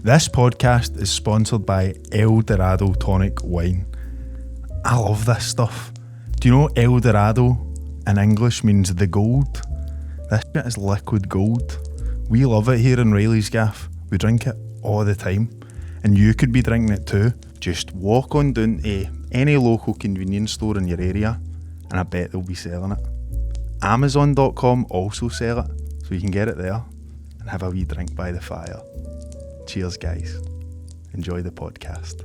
This podcast is sponsored by El Dorado Tonic Wine. I love this stuff. Do you know El Dorado in English means the gold? This shit is liquid gold. We love it here in Reilly's Gaff. We drink it all the time. And you could be drinking it too. Just walk on down to any local convenience store in your area and I bet they'll be selling it. Amazon.com also sell it, so you can get it there and have a wee drink by the fire. Cheers, guys. Enjoy the podcast.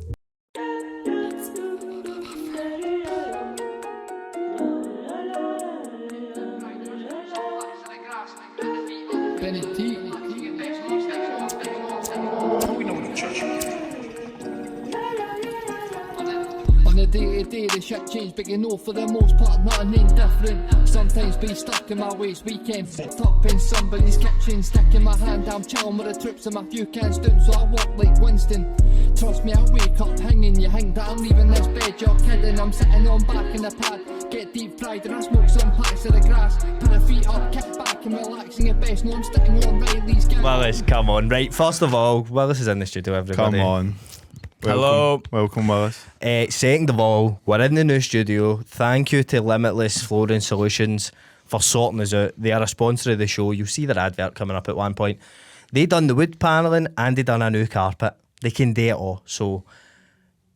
Day-to-day the shit change, but you know for the most part nothing indifferent. Sometimes be stuck in my ways, weekend fucked up in somebody's kitchen, sticking my hand, I'm chilling with the troops and my few cans down, so I walk like Winston. Trust me, I wake up hanging, you hang that I'm leaving this bed, you're kidding. I'm sitting on back in the pad, get deep fried and I smoke some packs of the grass. Put the feet up, kick back and relaxing at best. No, I'm sitting on Reilly's Gaff. Willis, come on. Right, first of all, Willis is in the studio, everybody. Come on. Hello. Welcome, Willis. Second of all, we're in the new studio. Thank you to Limitless Flooring Solutions for sorting us out. They are a sponsor of the show. You'll see their advert coming up at one point. They done the wood panelling and they done a new carpet. They can do it all. So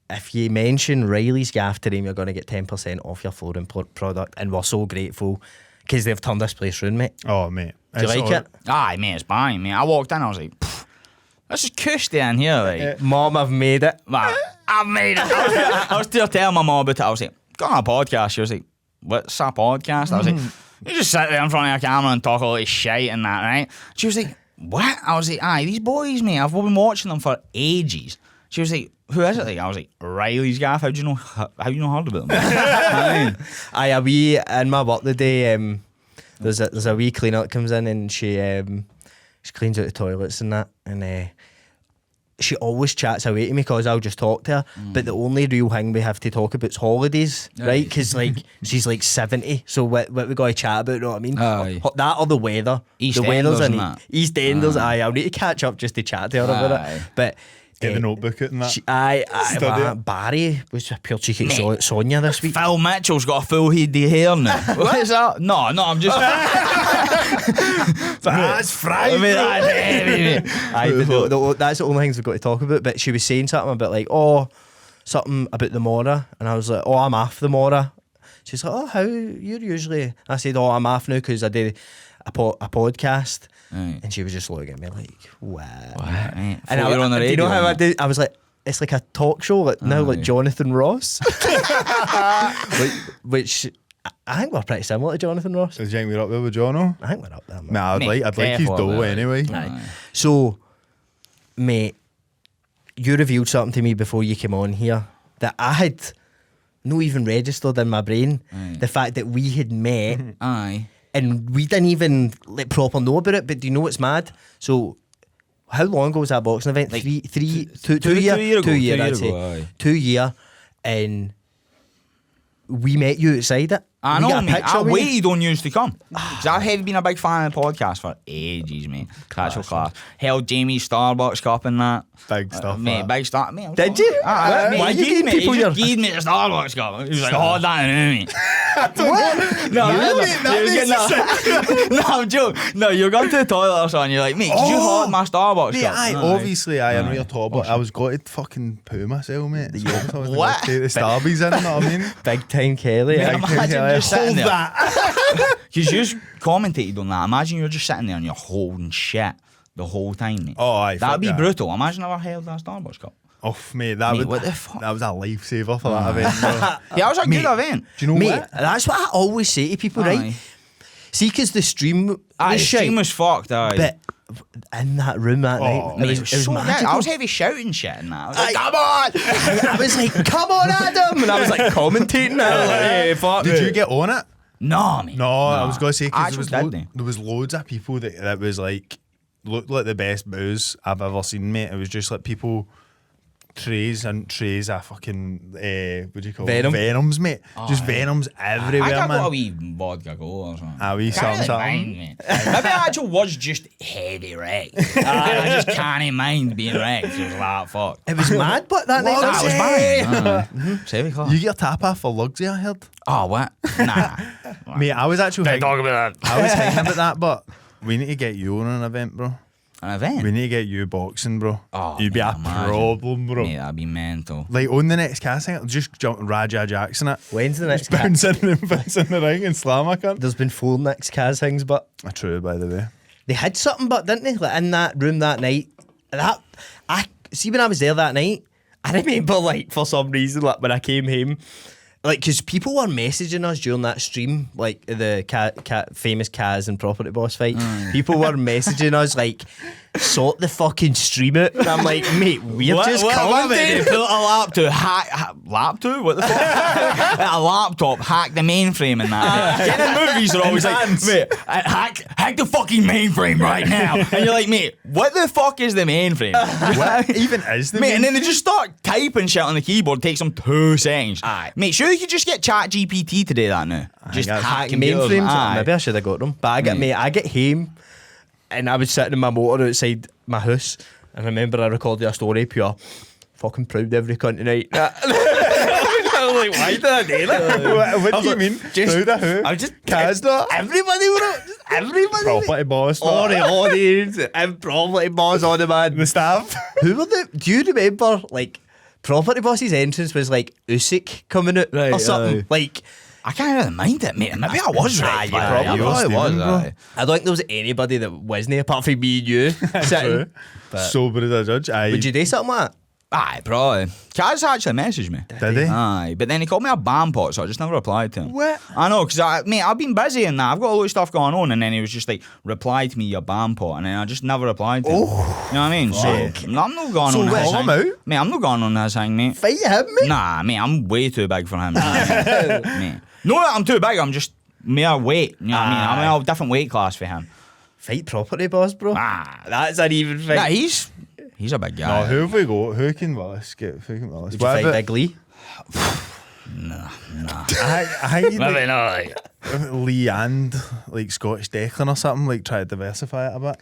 if you mention Reilly's Gaff to them, you're going to get 10% off your flooring product. And we're so grateful because they've turned this place round, mate. Oh, mate. Do you like it? Aye, mate, it's bang, mate. I walked in, I was like, this is cushy in here, like. Mom, I've made it. Well, I've made it. I was still telling my mom about it. I was like, got on a podcast. She was like, what's a podcast? I was like, you just sit there in front of your camera and talk a lot of shit and that, right? She was like, what? I was like, aye, these boys, mate, I've been watching them for ages. She was like, who is it? Like, I was like, Reilly's Gaff. How do you know heard about them? Aye, a wee, in my work the day, there's a wee cleaner that comes in and she cleans out the toilets and that, and she always chats away to me because I'll just talk to her. But the only real thing we have to talk about is holidays, right? Because like she's like 70, so what we got to chat about, you know what I mean? Aye. That or the weather. East the weather's Enders in and that. East Enders. Aye, I'll need to catch up just to chat to her about Aye. it. But Get the notebook out and that. aye, Barry was a pure cheeky Sonia this week. Phil Mitchell's got a full head of hair now. What is that? No, I'm just. That's fried. I mean, Aye, but that's the only things we've got to talk about. But she was saying something about like, something about the Mora, and I was like, I'm off the Mora. She's like, how you're usually? I said, I'm off now because I did a podcast. Right. And she was just looking at me like, wow. Right. And You're on the do you radio, know how I did? I was like, it's like a talk show like now, like Jonathan Ross. which I think we're pretty similar to Jonathan Ross. Do you think we're up there with Jono? I think we're up there, man. Nah, I'd like his dough anyway. Aye. So, mate, you revealed something to me before you came on here that I had not even registered in my brain. Aye. The fact that we had met Aye. and we didn't even like proper know about it. But do you know what's mad? So, how long ago was that boxing event? Like, 2 years. 2 years, I'd say. Aye. 2 years, and we met you outside it. I We know, got a mate. picture I with you. waited on you to come. Because I've been a big fan of the podcast for ages, mate. Actual class. Held Jamie's Starbucks cup and that. Big stuff. Mate, that. big stuff. Mate, Did you? Why you giving people your... He gave me the Starbucks cup. He was like, oh, that knew me. What? No, no, I'm joking. No, you're going to the toilet or something. You're like, mate, did you hold my Starbucks Mate, cup? aye, No, obviously, I know you're talking about. I was going to fucking poo myself, mate. What? Take the Starbies in, you know what I mean? Big time Kelly. Mate, eh? imagine just sitting there. that. Because you just commentated on that. Imagine you're just sitting there and you're holding shit the whole time, mate. Oh, aye. That'd fuck be that. brutal. Imagine if I held that Starbucks cup. Oh, mate, that Mate, would. what the fuck? That was a lifesaver for that event. Bro. Yeah, it was a Mate, good event. Do you know Mate, what? that's what I always say to people, Aye. right? See, because the stream Aye, was the shite, stream was fucked, aye. but in that room that night, Mate, it was so good. magical. I was heavy shouting shit and that. I was like, Aye. come on! I was like, come on, Adam! And I was like commentating. I was like, hey, fuck. Did you get on it? No, mate. No, I was going to say, because Actually, there was loads of people that was like, looked like the best booze I've ever seen, mate. It was just like people trays and trays of fucking what do you call Venom. it? Venoms, mate. Just aye. venoms I everywhere, got man. a wee vodka go or something. A wee Can't something, really mind, mate. Maybe I actually was just heavy wrecked. I just can't mind being wrecked. It was like, fuck. It was mad, but that night. That was bang. It's heavy class. You get a tap off for lugsy, I heard. Oh, what? Nah. Mate, I was actually Don't thinking, talk about that. I was thinking about that, but we need to get you on an event, bro. An event? We need to get you boxing, bro. Oh, You'd be a imagine. problem, bro. Mate, that'd be mental. Like on the next casting, just jump Raja Jackson it. When's the next Bounce in and bounce in the ring and slam a cunt. There's been 4 next Kaz things, but True, by the way. they had something, but didn't they? Like in that room that night. That I see when I was there that night. I remember, like, for some reason, like when I came home, like, because people were messaging us during that stream, like the famous Kaz and Property Boss fight. People were messaging us like, sort the fucking stream out. And I'm like, mate, we're just They commenting. put a laptop, what the fuck? A laptop, hack the mainframe and that. Get in movies are always like, mate, hack the fucking mainframe right now. And you're like, mate, what the fuck is the mainframe? What even is the Mate, and then they just start typing shit on the keyboard. Takes them 2 seconds. Aye. Mate, sure you could just get Chat GPT to do that now. Just guess. hack Hack computers. mainframes. Aye. Maybe I should have got them. But I get home and I was sitting in my motor outside my house and I remember I recorded a story pure fucking proud every cunt tonight. I was like, why did I do that? What do you mean? Who the who? I was just Kaz that? everybody, bro. Just everybody. Property boss. All the audience and property boss on the man. The staff. Who were the? Do you remember like property boss's entrance was like Usyk coming out Right, or something? aye. Like I can't really mind it, mate. Maybe I was right. you probably I was, was. Stephen, Aye. I don't think there was anybody that wasn't apart from me and you sitting. Sober as a judge. Aye. Would you do something like that? Aye, probably. Kaz actually messaged me. Did he? Aye, but then he called me a bambot, so I just never replied to him. What? I know, because I've been busy and that. I've got a lot of stuff going on, and then he was just like, reply to me, you bambot, and then I just never replied to him. You know what I mean? So, I'm not going So on what, his call him thing. out? Mate, I'm not going on his thing, mate. Fight him, mate. Nah, mate, I'm way too big for him. Mate. No, I'm too big, I'm just mere weight. You know what I mean? I'm in a different weight class for him. Fight property boss, bro. Ah. That's an even fight. Nah, he's a big guy. No, who have we got? Who can Willis get? Who can Willis? Would you fight Big Lee? I think Maybe like, not. Like. Lee and like Scottish Declan or something. Like try to diversify it a bit.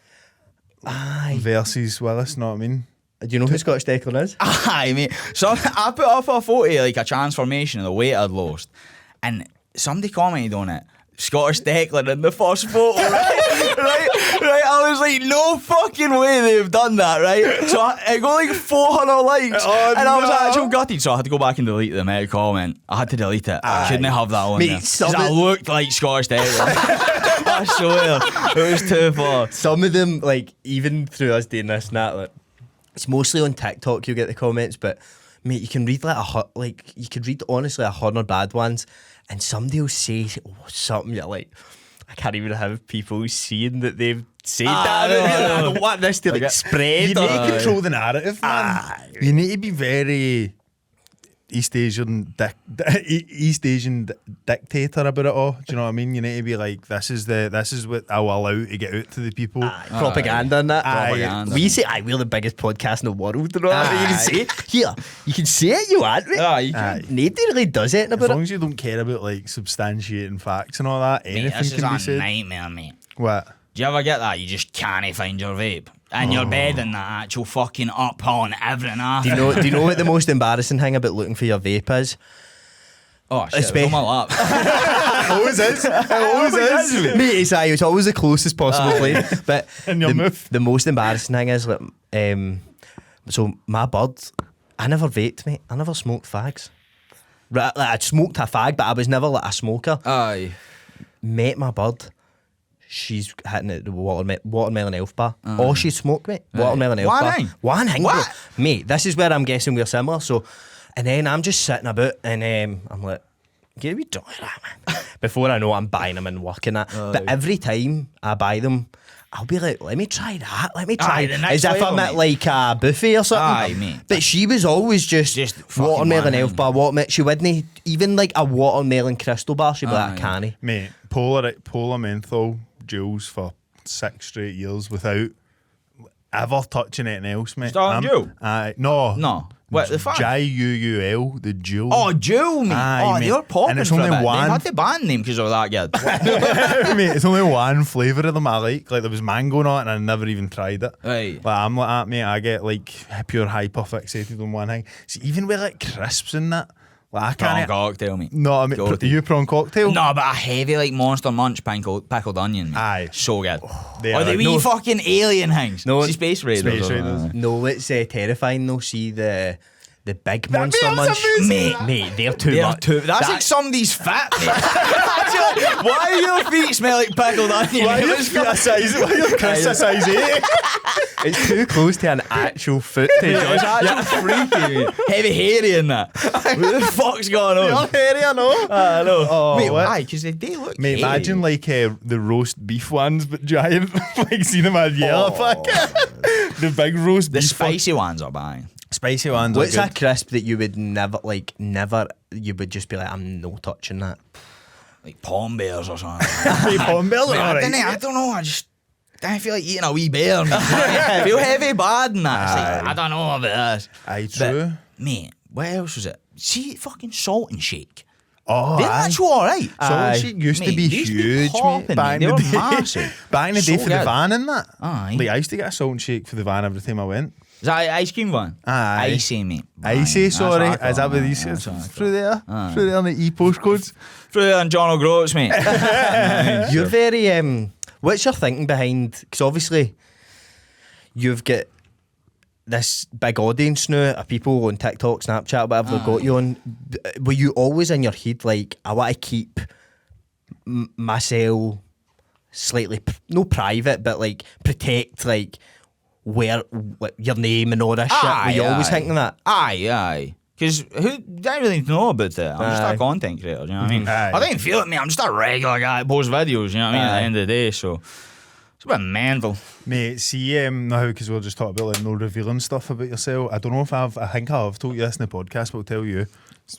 Aye. Versus Willis. Know what I mean? Do you know who Scottish Declan is? Aye, mate. So I put up a photo, like a transformation of the weight I'd lost, and somebody commented on it. Scottish Declan in the first photo, right? right. I was like, no fucking way they've done that, right? So I got like 400 likes, Oh, and I was no. actually gutted. So I had to go back and delete the meta comment. I had to delete it. I couldn't have that on Mate, there. 'Cause some I of- looked like Scottish Declan. I swear, it was too far. Some of them, like, even through us doing this and that, like, it's mostly on TikTok you get the comments, but mate, you can read you could read honestly 100 bad ones, and somebody will say something you're like, I can't even have people seeing that they've said that. I don't want this to like spread. You need to control the narrative, man. You need to be very East Asian dictator about it all. Do you know what I mean? You need to be like, this is what I'll allow to get out to the people. Propaganda and that. Propaganda. We say, we're the biggest podcast in the world. You know what I mean? You can say, here, you can say it you want, mate. Aye, you can. Nobody really does it As about long it. as you don't care about like substantiating facts and all that, Mate, anything this is can be a said. nightmare, mate. What? Do you ever get that? You just can't find your vape. And your bed in that actual fucking up on everything after. Do you know what the most embarrassing thing about looking for your vape is? Oh shit, it's on my lap. Always is. Always is. Mate, it's always the closest possible place. But In your mouth. the most embarrassing thing is, like, so my bud, I never vaped, mate. I never smoked fags. Right, like, I'd smoked a fag, but I was never like a smoker. Aye. Met my bud. She's hitting it the watermelon elf bar. All she smoked, mate. Watermelon elf One bar. thing? One thing, bro. What? Mate, this is where I'm guessing we're similar. So, and then I'm just sitting about and I'm like, get a wee dog of that, man. Before I know I'm buying them and working that. But every time I buy them, I'll be like, let me try that. Let me try Aye, it. the next As if level, I'm at mate. like a buffet or something. Aye, mate. But she was always just fucking watermelon one elf thing. bar, watermelon. She wouldn't even like a watermelon crystal bar. She'd be like, Aye. I can't. Mate, polar menthol Jules for 6 straight years without ever touching anything else, mate. Starting Juul? No. No. What the fuck? J-U-U-L, the Jewel. Oh, Jewel, mate. Aye, They were popping and it's for only a bit. one. They had the band name because they were that good. Mate, it's only one flavour of them I like. Like, there was mango on it and I never even tried it. Right. Like, I'm like that, mate. I get, like, pure hyper fixated on one thing. See, even with, like, crisps and that, like, I Prawn can't... cocktail, mate. No, I mean, Go to. you prawn cocktail? No, but a heavy, like, Monster Munch pickled onion, mate. Aye. So good. They Or are the like- wee no. fucking alien things. No, See Space Raiders. Space or Raiders. something. No, it's terrifying though. See the big monster was munch. amazing. Mate, they're too They're much. too, that's like somebody's fat, mate. Why do your feet smell like pickled onion? Why are your feet a size? Why are your crisps a size 8? It's too close to an actual foot. It's actually freaky, mate. Heavy hairy in that. What the fuck's going on? You're hairy, I know. I know. Oh, Mate, what? why? Because they look Mate, hairy. imagine like the roast beef ones, but giant. Like, seen them at yellow packet. The big roast The beef. spicy ones are buying. Spicy ones. What's are a crisp that you would never, you would just be like, I'm no touching that? Like palm bears or something. good? Palm bells are Mate, alright. I don't know. I feel like eating a wee bear. Mate. I feel heavy bad and that. It's like, I don't know about this. Aye, true. Mate, what else was it? See, fucking Salt and Shake. Oh, They're aye. actually alright. Salt and Shake used to Mate, be they used to be huge, popping, mate. Back mate. in They the were day. massive. Back in the day So for the good. van and that. Aye. Like, I used to get a salt and shake for the van every time I went. Is that ice cream one? Aye. Icy, mate. Icy, That's sorry. what I Is that call what it, these that's what I through there? Aye. Through there on the e-postcodes? Through there and John O'Groats, mate. You're very, what's your thinking behind, because obviously you've got this big audience now of people on TikTok, Snapchat, whatever they've got you on. Were you always in your head like, I want to keep myself slightly, no private, but like protect like where like, your name and all this shit? Were you always thinking that? Aye. Because who don't really know about that? I'm just Aye. a content creator, you know what I mean? Aye. I don't even feel it, mate. I'm just a regular guy that posts videos, you know what I mean? At the end of the day, so it's a bit mental. Mate, see, now because we'll just talk about like no revealing stuff about yourself. I don't know if I think I've told you this in the podcast, but I'll tell you.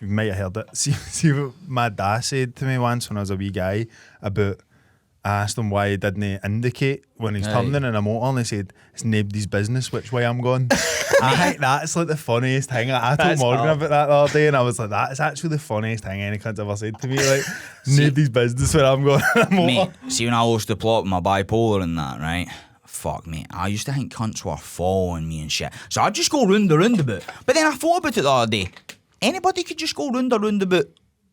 You might have heard it. See what my dad said to me once when I was a wee guy about. I asked him why he didn't indicate when he's Aye. turning in a motor, and he said it's nobody's business which way I'm going. I think that's like the funniest thing. I told That's Morgan hard. about that the other day, and I was like, that is actually the funniest thing any cunt's ever said to me. Like, nobody's business where I'm going in a motor. Mate, see when I lost the plot with my bipolar and that, right? Fuck, mate. I used to think cunts were following me and shit. So I'd just go round the roundabout. But then I thought about it the other day. Anybody could just go round the roundabout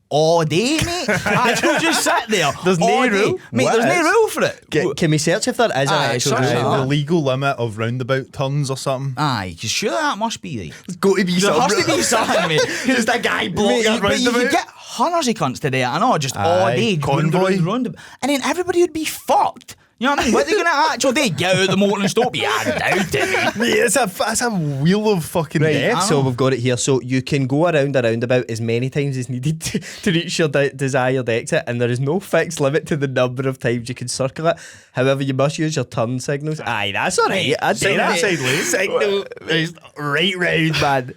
all day, mate. I could just sit there. There's no all day. rule? Mate, What there's is? no rule for it. Can we search if there is an Aye, actual search rule? it up. The legal limit of roundabout turns or something. Aye, because surely that must be like. There's got to be There some has to be something, mate. Just a guy blocking Mate, a but you could roundabout. get hundreds of cunts today, I know, just all Aye, day. convoy. Roundabout. And then everybody would be fucked. You know what I mean? What are they going to actually do? Get out of the motor and stop? Yeah, I doubt it. Mate, it's a wheel of fucking Right, death. so we've got it here. So you can go around a roundabout as many times as needed to reach your desired exit, and there is no fixed limit to the number of times you can circle it. However, you must use your turn signals. Aye, that's all right. I'd say that. Side lane. Signal is right round, man.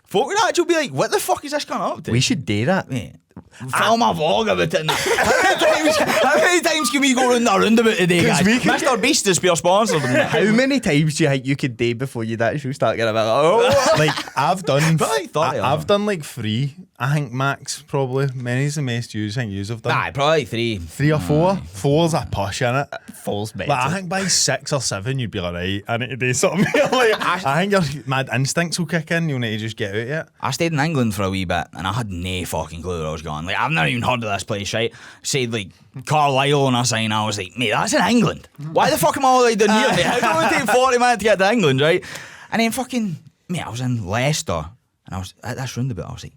Folk would actually be like, what the fuck is this going up to? We should do that. Mate, film a vlog about it and that. How many times can we go round the roundabout today, guys? we can Mr. Beast is your sponsor. How many times do you think you could do before you'd actually start getting a bit like, oh? Like I've done, Probably 30 I've done like 3. I think max probably. Many's the most I think yous have done. Nah, probably 3. 3 or 4. 4's a push in it. False bet. Like I think by 6 or 7 you'd be like, right, I need to do something. Like, I think your mad instincts will kick in. You'll need to just get out yet. I stayed in England for a wee bit and I had no fucking clue where I was going. Like, I've never even heard of this place, right? Said like Carlisle on a sign. I was like, mate, that's in England. Why the fuck am I all the way down here, mate? How do it take 40 minutes to get to England, right? And then fucking, mate, I was in Leicester and I was at this roundabout. I was like,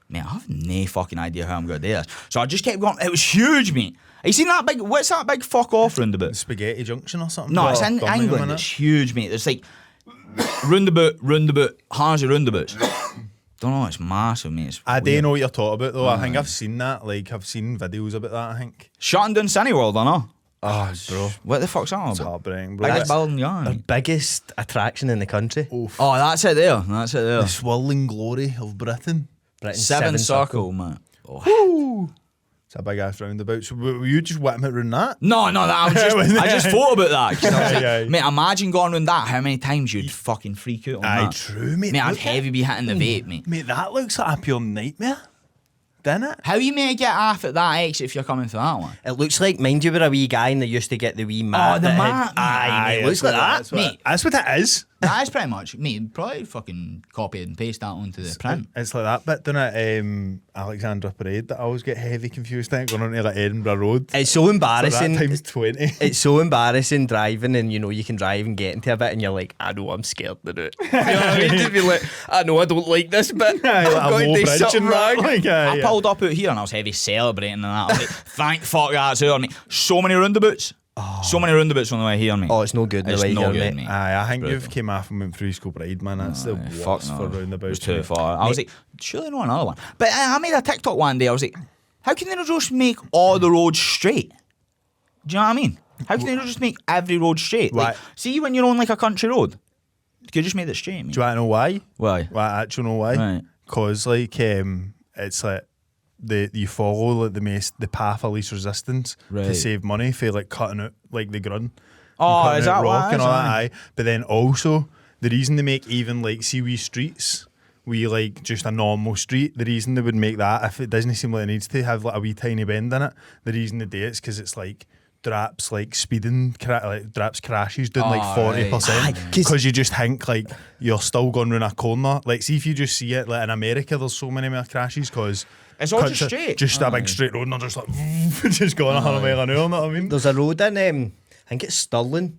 mate, I have no fucking idea how I'm going to do this. So I just kept going. It was huge, mate. Have you seen that big, what's that big fuck off roundabout? Spaghetti Junction or something. No, it's Or in Birmingham, England. innit? It's huge, mate. There's like roundabout, hundreds of roundabouts. Don't know, it's massive, mate. It's I do weird. know what you're talking about though. I think I've seen that. Like I've seen videos about that. I think. Shutting down Cineworld, I know. Oh, bro, What the fuck's that all it's about? heartbreaking, bro. Biggest It's building going. the biggest attraction in the country. Oh, that's it there. That's it there. the swirling glory of Britain. Britain's Seven circle, man. Oh. It's a big ass roundabout. So were you just whipping it around that? No, that I just thought about that. 'Cause I was like, Aye. mate, imagine going around that. How many times you'd fucking freak out on Aye, that? true, mate. Mate, I'd Look heavy be hitting the vape, mate. Mate, that looks like a pure nightmare. Didn't it? How you may get off at that exit if you're coming for that one? It looks like, mind you were a wee guy and they used to get the wee mat. the that mat, mate. Aye, mate, looks like that. mate. That's what it is. That is pretty much, mate, probably fucking copy and paste that onto the print. It's like that bit, doesn't it? Alexandra Parade that I always get heavy confused. I think going onto like Edinburgh Road. It's so embarrassing. That times 20. It's so embarrassing driving, and you know you can drive and get into a bit, and you're like, I know I'm scared to do it. You know what I mean? To be like, I know I don't like this bit. Aye, like I'm a going low to do bridge something and that, wrong. like, I pulled up out here and I was heavy celebrating and that. I was like, thank fuck that's out, mate. So many roundabouts. So many roundabouts on the way here, mate. Oh, it's no good. It's the way no here, good, mate. mate. Aye, I think Brutal. you've came off and went through School Bride, man. That's the Fuck worst no. for roundabouts. It was too mate. far. I was like, surely not another one. But I made a TikTok one day. I was like, how can they not just make all the roads straight? Do you know what I mean? How can they not just make every road straight? Like, Right. see when you're on like a country road, you could just make it straight, mate. Do you want to know why? Why? Well, I actually know why. Right. Because like it's like you follow like the path of least resistance Right. to save money for like cutting out like the grunt. Oh, cutting is out that rock why? and all that? Aye. Aye. But then also the reason they make even like wee streets, like just a normal street, the reason they would make that if it doesn't seem like it needs to have like a wee tiny bend in it, the reason they do it's because it's like draps like speeding, draps crashes doing like Oh, right. 40% because you just think like you're still going round a corner. Like see if you just see it like in America, there's so many more crashes because It's all just straight. just a big straight road and they're just like just going 100 mile an hour. You know what I mean? There's a road in, I think it's Stirling,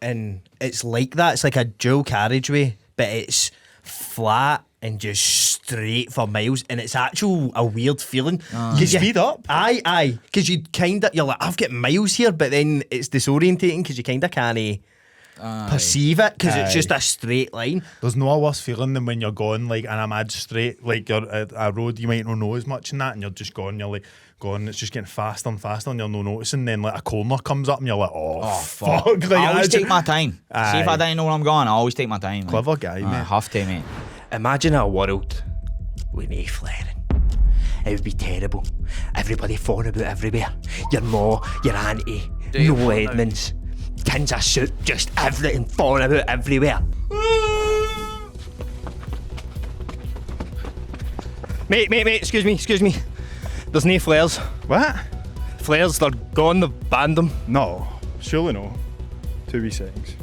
and it's like that. It's like a dual carriageway, but it's flat and just straight for miles, and it's actual a weird feeling. You speed up. Aye, because you're like, I've got miles here, but then it's disorientating because you kind of can't perceive it because it's Aye. just a straight line. There's no worse feeling than when you're going like in a mad straight, like you're at a road you might not know as much in that, and you're just going, you're like going, it's just getting faster and faster, and you're no noticing. Then like a corner comes up, and you're like, oh fuck! Like, I always just- take my time. See if I Aye. don't know where I'm going, I always take my time. Clever guy, mate. I have to, mate. Imagine a world with no flaring. It would be terrible. Everybody falling about everywhere. Your ma, your auntie, no Edmonds. Tins of soup, just everything falling about everywhere. Mate, excuse me. There's no flares. What? Flares, they're gone, they've banned them. No, surely no. 2 wee seconds.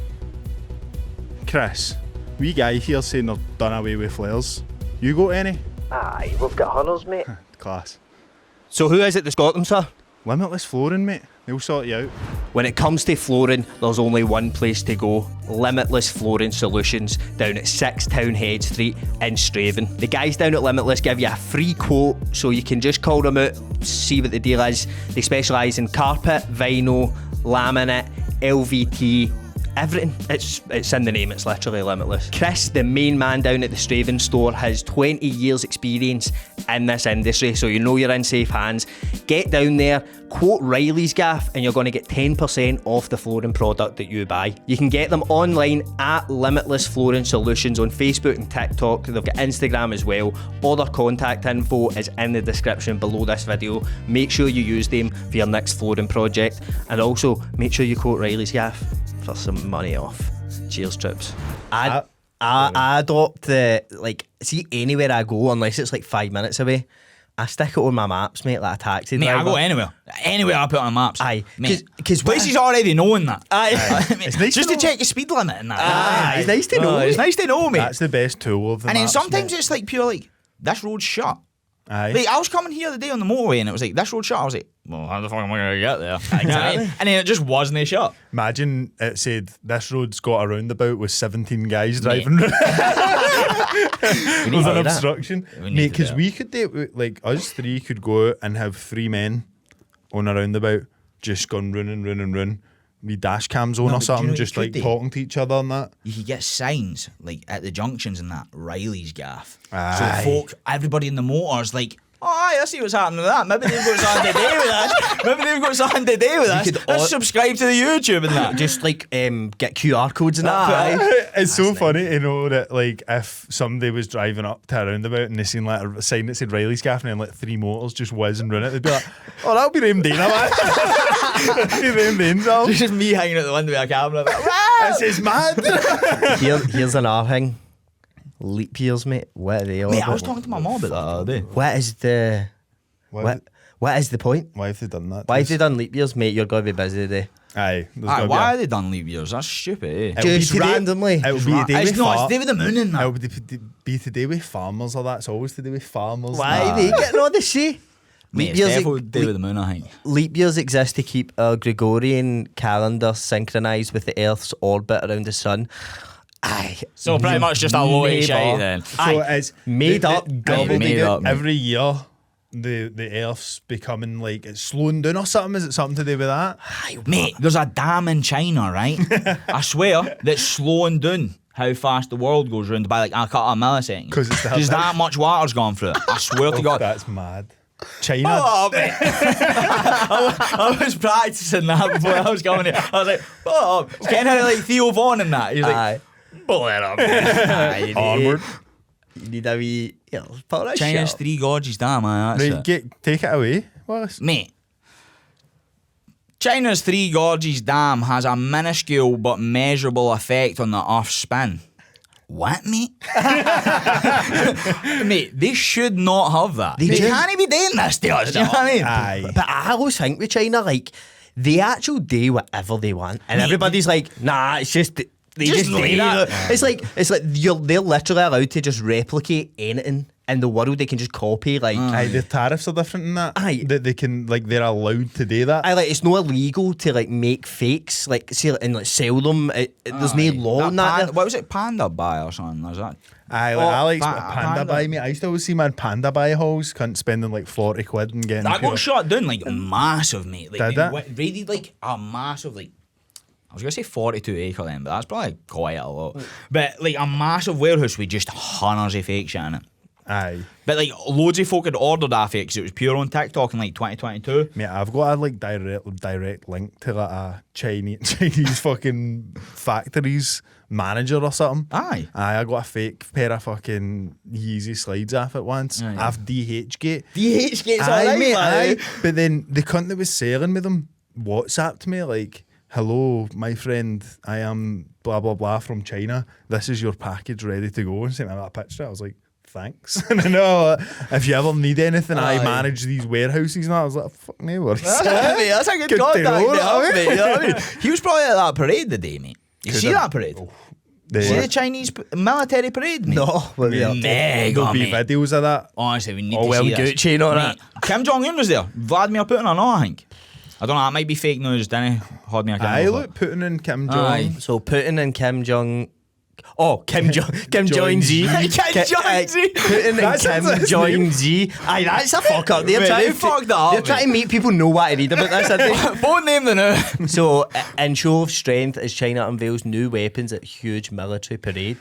Chris, wee guy here saying they're done away with flares. You got any? Aye, we've got hunters, mate. Class. So who is it that's got them, sir? Limitless flooring, mate. They'll sort you out. When it comes to flooring, there's only one place to go. Limitless Flooring Solutions down at 6 Townhead Street in Strathaven. The guys down at Limitless give you a free quote, so you can just call them out, see what the deal is. They specialise in carpet, vinyl, laminate, LVT, everything. It's in the name, it's literally Limitless. Chris, the main man down at the Strathaven store, has 20 years experience in this industry, so you know you're in safe hands. Get down there, quote Reilly's Gaff, and you're going to get 10% off the flooring product that you buy. You can get them online at Limitless Flooring Solutions on Facebook and TikTok. They've got Instagram as well. All their contact info is in the description below this video. Make sure you use them for your next flooring project, and also make sure you quote Reilly's Gaff for some money off. Cheers, trips. I adopt the, like, see anywhere I go, unless it's like 5 minutes away, I stick it on my maps, mate, like a taxi Mate, Oh, driver. I go anywhere. Anywhere I put on maps. Aye, Mate. 'cause Places already knowing that. Aye. It's nice Just to to know. check your speed limit and that. Aye, it's nice to know. It's nice to know, mate. That's the best tool of the And then maps, sometimes mate. it's like pure like, this road's shut. Aye. Like, I was coming here the day on the motorway and it was like, this road's shut. I was like, well, how the fuck am I going to get there? Exactly. And then it just wasn't shut. Imagine it said this road's got a roundabout with 17 guys driving round We need with to an do that. obstruction. We need Mate, to do because that. we could do like us three could go out and have 3 men on a roundabout just going run. We dash cams on No, or but do you something, know what just you like could do? talking to each other and that. You could get signs like at the junctions and that, Reilly's Gaff. Aye. So folk, everybody in the motors like, aye, I see what's happening with that. Maybe they've got something to do with that. Maybe they've got something to do with You this. could Let's subscribe to the YouTube and that. Just like get QR codes and that. It's so funny to know that, like, if somebody was driving up to a roundabout and they seen like a sign that said Reilly's Gaff and then like 3 motors just whiz and run it, they'd be like, oh, that'll be Raim Dana, man. Raim Dane's all. It's just me hanging out the window with a camera. Like, This is mad. Here's another thing. Leap years, mate. What are they all mate, I about? was talking to my mum about that the other day. What is the what is the point? Why have they done that? Why have they done leap years, mate? You're going to be busy today. Aye. Why have they done leap years? That's stupid, eh? Just randomly. It would be a day It's with not, it's David the Moon in It that. would be to do with farmers or that. It's always to do with farmers. Why are they getting all this shit? Mate, it's definitely David the Moon, I think. Leap years exist to keep our Gregorian calendar synchronised with the Earth's orbit around the sun. Aye. So pretty much just a load of shit then. So it's Made up garbage. made up, mate. every year. The Earth's becoming like it's slowing down or something. Is it something to do with that? Mate, there's a dam in China, right? I swear that's slowing down how fast the world goes round by like a couple of milliseconds. 'Cause it's the- Just that much water's gone through it. I swear to God. That's mad. China. Oh, mate. I was practicing that before I was coming here. I was like, oh, it's getting out of like Theo Vaughn and that. He's like, Aye. pull it up. Onward. You need a wee. Pull that China's shit up. 3 Gorges Dam, man. That's it. Take it away. Willis. Mate, China's 3 Gorges Dam has a minuscule but measurable effect on the Earth's spin. What, mate? Mate, they should not have that. They do. can't be doing this to us, do you know what I mean? Aye. But I always think with China, like, they actually do whatever they want, and everybody's like, nah, it's just they Just just do leave that. it. It's like they're literally allowed to just replicate anything in the world. They can just copy, like. Aye, the tariffs are different in that. Aye. That they can, like, they're allowed to do that. I like it's not illegal to like make fakes, like see and like sell them. There's no law on that. What was it, Panda Buy or something? Was that? Aye, like, Oh, Alex, Panda. Panda Buy, mate. I used to always see my Panda Buy hauls, cunt spending like 40 quid and getting. That pure- got shot down like massive, mate. Like, Did it? Raided like a massive, like, I was going to say 42 acre then, but that's probably quite a lot. But like a massive warehouse with just hundreds of fake shit in it. Aye. But like loads of folk had ordered that fake because it was pure on TikTok in like 2022. Mate, I've got a like direct link to like a Chinese fucking factories manager or something. Aye. I got a fake pair of fucking Yeezy slides off it once. Aye. I've DHgate. DHgate's Aye, alright, mate, man. aye. But then the cunt that was selling me them WhatsApped me like, hello, my friend, I am blah blah blah from China. This is your package ready to go. And sent me that picture. I was like, thanks. And I know if you ever need anything, I Aye. manage these warehouses. And I was like, fuck me, worries. That's a good Good contact, to know, mate, you know what I mean? He was probably at that parade the day, mate. You Could see have. that parade? The- See the Chinese military parade, mate? No, what are they up to? Mega, There'll be mate. videos of that. Honestly, we need Oh, to well, see this. Gucci and all Mate, Kim Jong-un was there. Vladimir Putin or not, I think. I don't know, that might be fake news, didn't he? Hold me a I camera. look Putin and Kim Jong. Aye. So Putin and Kim Jong. Oh, Kim Jong Z. Kim Jong-Z. Putin and That sounds like Kim his Jong Z. Aye, that's a fuck up. They're Mate, trying they fucked that up, They're trying to make people know what to read about this, aren't they? Phone name the now. So, in show of strength, as China unveils new weapons at huge military parade.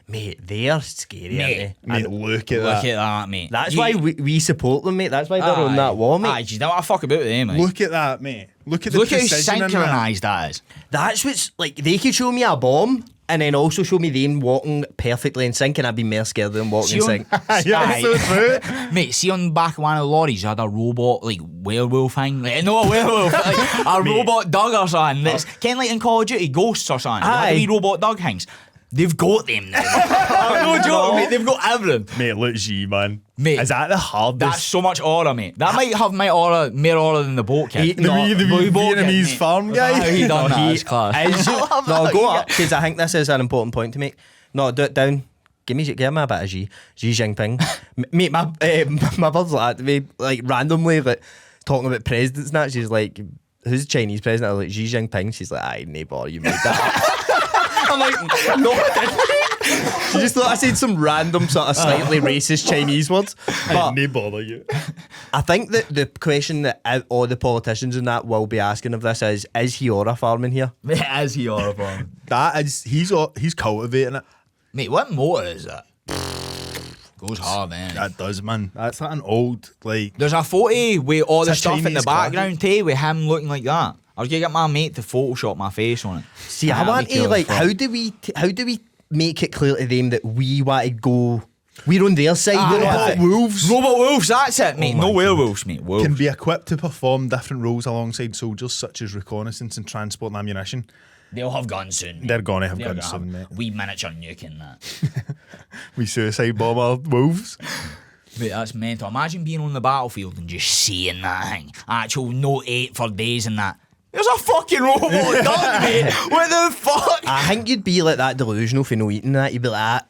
Mate, they are scary, Mate. aren't they? Mate, look at Look that. at that, mate. That's why we support them, mate. That's why they're on that wall, mate. Aye, do you know what I fuck about with them, mate? Look at that, mate. Look at the Look how precision in that. synchronised that is. That's what's like. They could show me a bomb and then also show me them walking perfectly in sync, and I'd be more scared of them walking in sync. Yeah, Aye. so true. Mate, see on the back of one of the lorries, you had a robot, like, werewolf thing. Like, no, a werewolf. Like, a robot dog or something. That's kind of like in Call of Duty, Ghosts or something. Aye. Like, the wee robot dog things. They've got them now. No joke, mate. They've got everything. Mate, look, G, man. Mate, Is that the hardest? That's so much aura, mate. That might have my aura, more aura than the boat kid. the wee boat kid, Vietnamese mate. farm guy. Aye, he done that. He It's class. is- no, go up because I think this is an important point to make. No, do it down. Give me a bit of Xi Jinping. Mate, my mother's like that to me, like randomly, like talking about presidents and that. She's like, "Who's the Chinese president?" I was like, Xi Jinping. She's like, "Aye, neighbour, you made that up." I'm like, "No, I didn't." She just thought I said some random sort of slightly racist Chinese words. But No bother you. I think that the question that all the politicians and that will be asking of this is he aura farming here? Mate, is he horrible? That is, he's cultivating it. Mate, what motor is that? Goes hard, man. That does, man. That's like an old, like... There's a photo with all the It's a stuff in the Chinese background, too, with him looking like that. I was gonna get my mate to Photoshop my face on it. See, I want to like, how do we make it clear to them that we want to go? We're on their side. Robot wolves Robot wolves, that's it, mate. Oh No my werewolves, mate. Wolves. can be equipped to perform different roles alongside soldiers, such as reconnaissance and transport and ammunition. They'll have guns soon. Mate. They're gonna have They're guns gonna soon, have mate. wee miniature nuke in that. We suicide bomber wolves. Mate, that's mental. Imagine being on the battlefield and just seeing that thing. Actual no 8 for days and that. There's a fucking robot dog, mate. What the fuck? I think you'd be like that delusional for no eating that. You'd be like,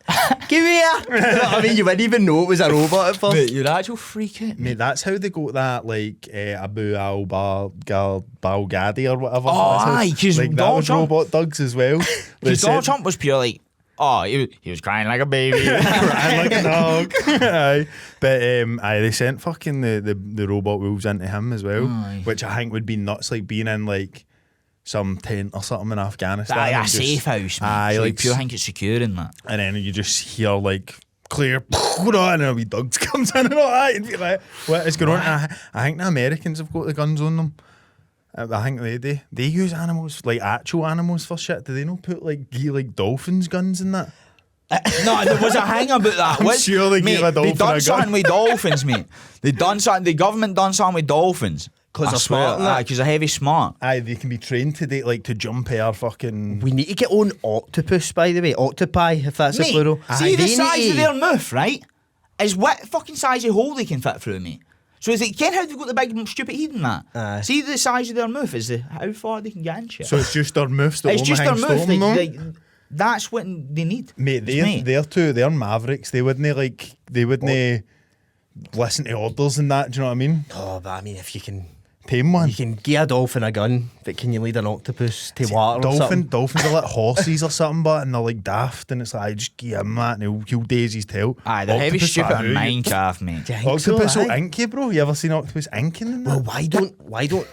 give me here. You know what I mean? You wouldn't even know it was a robot at first. Mate, you're actual freak it. Mate, that's how they got that, like, Abu al-Baghdadi or whatever. Oh, That's how- aye, 'cause like, that Donald was Trump- robot dogs as well. They Because Donald said- Trump was pure like, he was crying like a baby. Crying like a dog. Aye. But they sent fucking the robot wolves into him as well, Aye. which I think would be nuts, like being in like some tent or something in Afghanistan. Aye, a and just- safe house, mate. Aye, So you like pure think it's secure in that. and then you just hear like clear, and a wee dog comes in and all that, and be like, what is going on? And I think the Americans have got the guns on them. I think they do. They use animals, like actual animals for shit. Do they not put like dolphins guns in that? No, there was a hang about that. I'm sure they gave a dolphin They a done gun. something with dolphins, mate. They done something. The government done something with dolphins. 'Cause I they're swear, smart and that. because they're heavy smart. Aye, they can be trained to like to jump air fucking. We need to get on octopus, by the way. Octopi, if that's a Mate, plural. see Aye, the they size need of to- their mouth, right? Is what fucking size of hole they can fit through, mate. So is it, how they've got the big stupid head in that? Aye. See the size of their mouth, is how far they can get in shit. So it's just their moves that it's only just their hang mouth. stone, though? That's what they need. Mate, It's they're mavericks. They wouldn't listen to orders and that. Do you know what I mean? Oh, but I mean, if you can Tame one. You can give a dolphin a gun, but can you lead an octopus to water or something? Dolphins are like horses or something, but and they're like daft, and it's like, I just give him that, and he'll daze his tail. Aye, they're heavy Octopus, stupid I in know. Minecraft, mate. Do you think so? Octopus will Aye. ink you, bro. You ever seen octopus inking in that? Well, why don't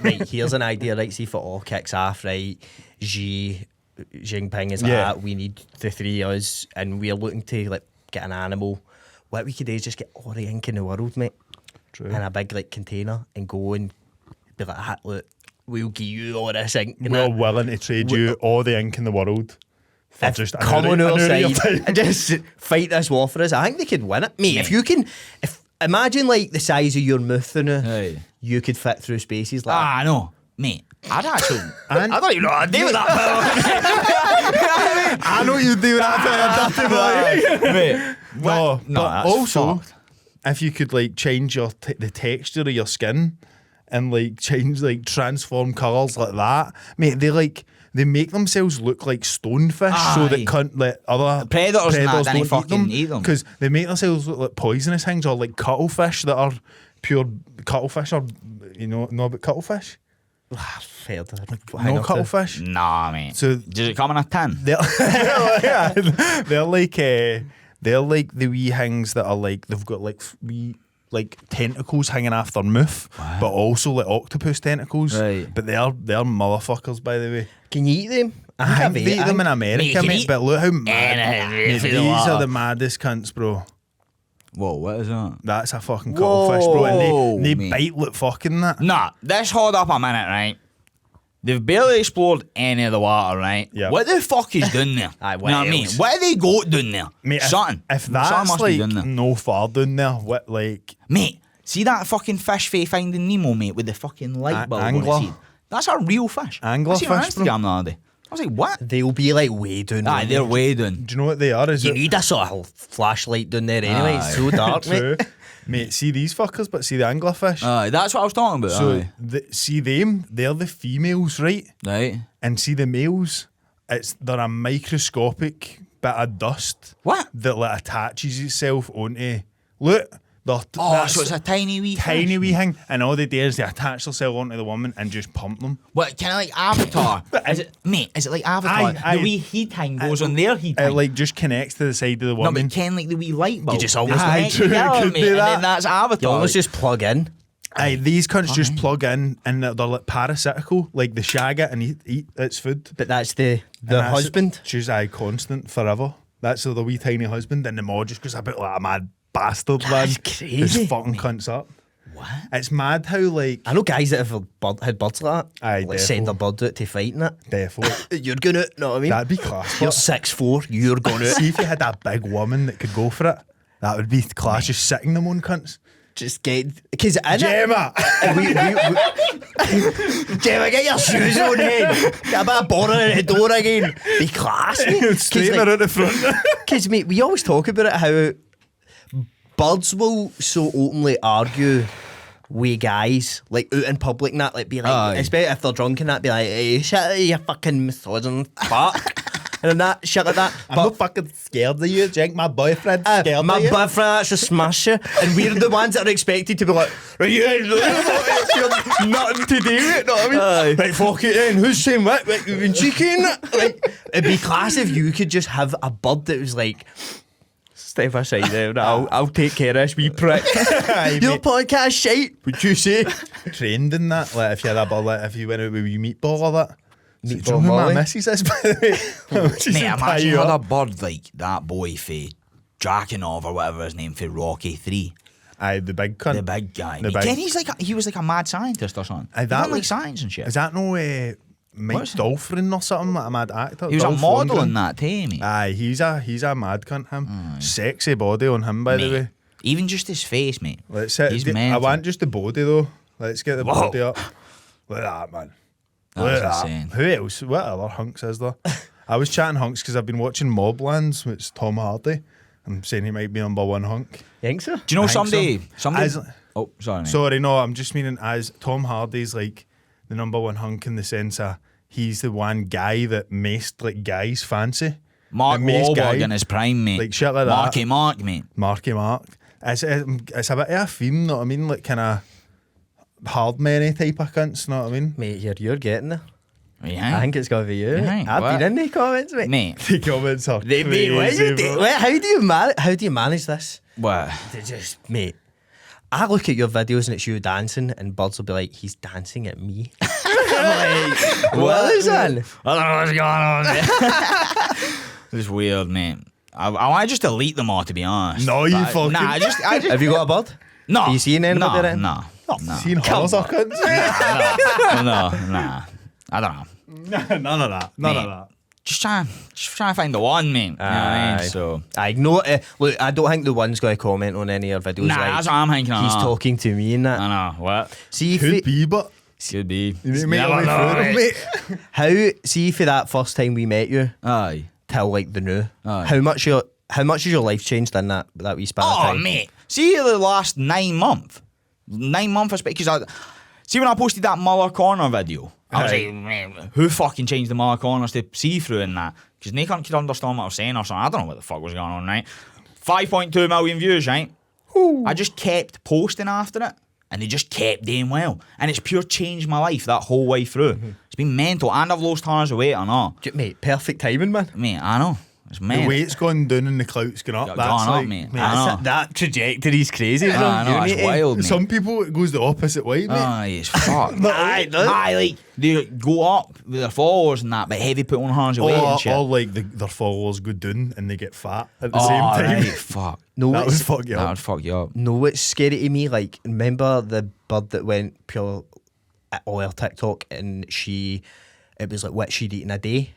right, here's an idea, right, see if it all kicks off, right, Xi Jinping is like, Yeah. we need the three of us, and we're looking to, like, get an animal. What we could do is just get all the ink in the world, mate, True. in a big, like, container, and go and be like, "Ah, look, we'll give you all this ink. and We're that. willing to trade you all the ink in the world for If just come on an our hour of your side time. and just fight this war for us. I think they could win it, mate. If you can, imagine like the size of your mouth now, Aye. you could fit through spaces like that. Ah, no, mate. I'd actually. And- I don't even know what I'd do with that I know you do that for a dirty boy. mate. No, No, but that's also, fucked. if you could like change your the texture of your skin and like change like transform colours like that, mate, they make themselves look like stonefish so Aye. that can't let other Predators and that, then don't fucking eat them. because they make themselves look like poisonous things or like cuttlefish that are pure cuttlefish or know about cuttlefish? Fair to hang No up to. cuttlefish. Nah, mate. So- does it come in a tin? They're they're like the wee things that are like they've got like wee like tentacles hanging off their mouth, but also like octopus tentacles. Right. But they're motherfuckers, by the way. Can you eat them? I think they eat them in Mate, America, you can mate. eat But look how mad anything mate, in the these water. are the maddest cunts, bro. Whoa, what is that? That's a fucking cuttlefish, bro. Whoa, And they mate. bite like fucking that. Nah, let's hold up a minute, right? They've barely explored any of the water, right? Yeah. What the fuck is down there? Aye, You what know what I mean? else? What have they got down there? Mate, Something. if Something that's must be like down there. no far down there, what like Mate, see that fucking fish for Finding Nemo, mate, with the fucking light bulb on angler. its head? That's a real fish. Angler I seen it on fish, bro. Instagram the other day. I was like, what? They'll be like way down Aye, there. they're way down. do you know what they are? Is You it need a sort of flashlight down there anyway. It's Aye. so dark, true? mate. Mate, see these fuckers, but see the anglerfish. Aye, that's what I was talking about. So Aye. see them, they're the females, right? Right. And see the males, they're a microscopic bit of dust What? that like attaches itself onto. Look, Oh, that's so it's a tiny wee tiny fish. wee thing, and all they do is they attach themselves onto the woman and just pump them. What, kind of like Avatar? Is it, mate, is it like Avatar? Aye, aye. The wee heat hang goes on their heat It hang. like just connects to the side of the No, woman. but can like the wee light bulb. You just almost- Just Aye, connect true, together, could mate, do and that. then that's Avatar. You almost just plug in. Aye, these cunts just plug in and they're like parasitical, like they shag it and eat its food. But that's the And that's husband. She's constant forever. That's the wee tiny husband, and the mod just goes about like a mad bastard, man. That's crazy. Who's fucking cunts up. What? It's mad how, like, I know guys that have had birds like that. Aye, Like send their bird out to fight and that. defo. You're gonna, know what I mean? That'd be class. You're but 6'4", you're gonna. see if you had a big woman that could go for it. That would be class, just sitting them on cunts. Just get, because Gemma! Gemma, get your shoes on, then. Get a bit of border in the door again. Be class, mate. Straighten her out the front. Because, mate, we always talk about it, how birds will so openly argue with guys, like, out in public and that, like, be like, Aye. especially if they're drunk and that, be like, hey, shut you fucking misogynist fuck. And that, shit like that. I'm not fucking scared of you, Jake. My boyfriend's scared My of you. boyfriend actually smash you, and we're the ones that are expected to be like, right, you ain't nothing to do with it, know what I mean? Aye. Right, fuck it then, who's saying what? Right, you've been cheeking? Like, it'd be class if you could just have a bird that was like, step aside there, I'll take care of this wee prick. Your podcast shite, would you say? Trained in that, like, if you had a bird, like, if you went out with your meatball or that. Do you Meatball know who Molly? my missus is, by the way? She's Mate, in imagine tie had you a up. bird like that boy for Drakenov or whatever his name for Rocky 3. Aye, the big cunt. The big guy. The Mate, big- Ken, he was like a mad scientist or something. Aye, He that done like was- science and shit. Is that no Mike What's it? Dolphin or something, like a mad actor? He was a Dolph model Lundgren? in that too, mate. Aye, he's a mad cunt, him. Sexy body on him, by the Mate, way. even just his face, mate. Let's He's I mental. want just the body though. Let's get the Whoa. body up. Look at that, man. That Look was at insane. Who else? What other hunks is there? I was chatting hunks because I've been watching Moblands, which is Tom Hardy. I'm saying he might be number one hunk. You think so? Do you know I think somebody? so. Somebody. As- Oh, sorry, mate. Sorry, no, I'm just meaning as Tom Hardy's like the number one hunk in the sense of he's the one guy that maced like guys fancy. Mark The maced guy, Wahlberg in his prime, mate. like shit like that. Marky Mark, mate. Marky Mark. It's a bit of a theme, know what I mean? Like kind of hard money type of cunts, know what I mean? Mate, you're getting there. Yeah. I think it's gotta be you. Yeah, I've what? been in the comments, mate. Mate, The comments are Mate, crazy, what you bro. do? How do you manage this? what? To just, mate, I look at your videos and it's you dancing, and birds will be like, he's dancing at me. I'm like, what is that? I don't know what's going on, mate. It's weird, mate. I want to just delete them all, to be honest. No, you But- fucking- Nah, I just Have you got a bird? no. Have you seen anybody no, then? No, no, Seen horrors or cunts? nah. I don't know. None of that. None of Mate. that. Just trying to find the one, mate. You know what I Aye. mean? So, I know. Look, I don't think the one's going to comment on any of your videos. nah, like, that's what I'm thinking. he's talking to me and that. I know what See if Could it, be, but could be. you make Never your way know, through them, mate. mate. how see for that first time we met you Aye. till like the new. Aye. How much has your life changed in that wee span of Oh, time? mate. See the last 9 months. 9 months, because see when I posted that Muller Corner video, I was Aye. like, man, who fucking changed the Muller Corners to see through in that? Because they can't understand what I was saying or something. I don't know what the fuck was going on, right? 5.2 million views, right? I just kept posting after it, and they just kept doing well. And it's pure changed my life that whole way through. It's been mental, and I've lost tons of weight, I know. Mate, perfect timing, man. Mate, I know. It's The mental. weight's gone down and the clout's gone up. Gone That's up, like, mate. I That's know. that trajectory's crazy, bro. I know, it's wild, mate. Some people it goes the opposite way, mate. Aye, it's fucked. Aye, it does. Aye, like, they go up with their followers and that, but heavy put on hands of weight and shit. or like their followers go down and they get fat at the Oh, same time. right, fuck. No, That it's, would fuck you That up. would fuck you up. no, it's scary to me. Like, remember the bird that went pure all her TikTok, and it was like what she'd eat in a day.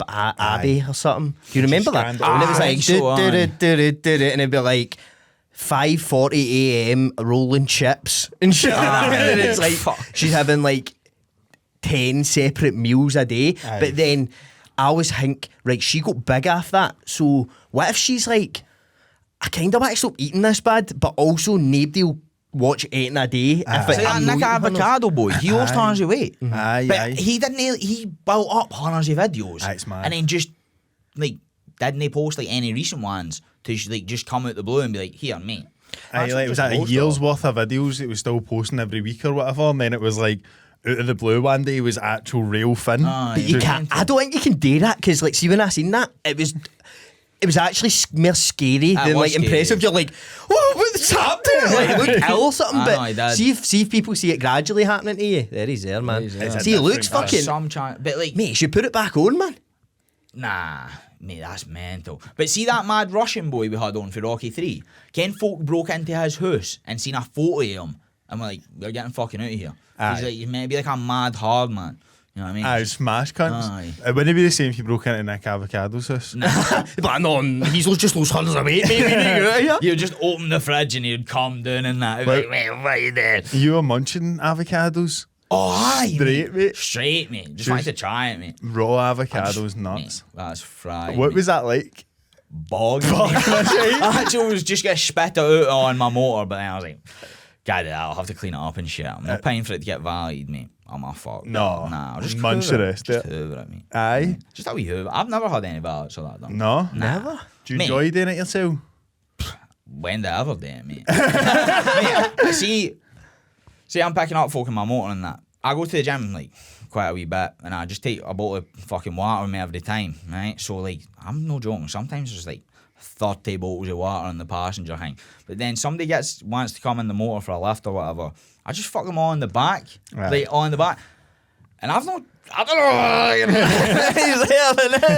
Abby or something. Do you remember that? scandal. And it was I like think so, aye. and it'd be like 5:40 a.m. rolling chips and shit. And it's like Fuck. she's having like 10 separate meals a day. Aye. But then I always think, right, she got big off that. So what if she's like, I kind of want to stop eating this bad, but also nobody will watch eating a day. If See that I'm not Nick eating her. Avocado boy, he lost tons of weight. Aye, But aye. he didn't, he built up hundreds of videos. Aye, it's mad. And then just, like, didn't post, like, any recent ones to, like, just come out the blue and be like, here, mate. Aye, like, it was like a year's worth of videos. It was still posting every week or whatever, and then it was like out of the blue one day was actual real Finn. Aye. But you Just- can't. I don't think you can do that because, like, see, when I seen that, it was actually more scary than was like scary. impressive. You're like, oh, what's happening? Like, it looked ill or something. I know, But he did. see if people see it gradually happening to you. There he's there, man. He's there. See, it looks different fucking. Some chance, but, like, Mate, you should put it back on, man. nah. Mate, that's mental. But see that mad Russian boy we had on for Rocky 3? Ken folk broke into his house and seen a photo of him. And we're like, we're getting fucking out of here. He's like, he's meant to be like a mad hard man. You know what I mean? Aye, smash cunts. Aye. It wouldn't be the same if you broke into Nick Avocado's house. But no, he's just those hundreds of weight, mate. You'd just open the fridge and he'd come down and that. He'd be like, mate, what are you doing? You were munching avocados? Oh, aye. Straight, mate. Straight, mate. Just wanted to try it, mate. Raw avocados, nuts. Mate, that's fried. What mate. was that like? Bog. I actually was just going to spit it out on my motor, but then I was like, God, I'll have to clean it up and shit. I'm not paying for it to get valued, mate. I'm a fuck. No. Nah, I'll just Munch the rest of Just it. hoover it, mate. Aye. Just how we hoover. I've never had any values for that, though. No? Never. Do you Mate. enjoy doing it yourself? When did I ever do it, mate? Mate, see, I'm picking up folk in my motor and that. I go to the gym, like, quite a wee bit, and I just take a bottle of fucking water with me every time, right? So, like, I'm no joking. Sometimes there's, like, 30 bottles of water in the passenger thing. But then somebody wants to come in the motor for a lift or whatever. I just fuck them on the back. Right. Like, on the back. And I don't know.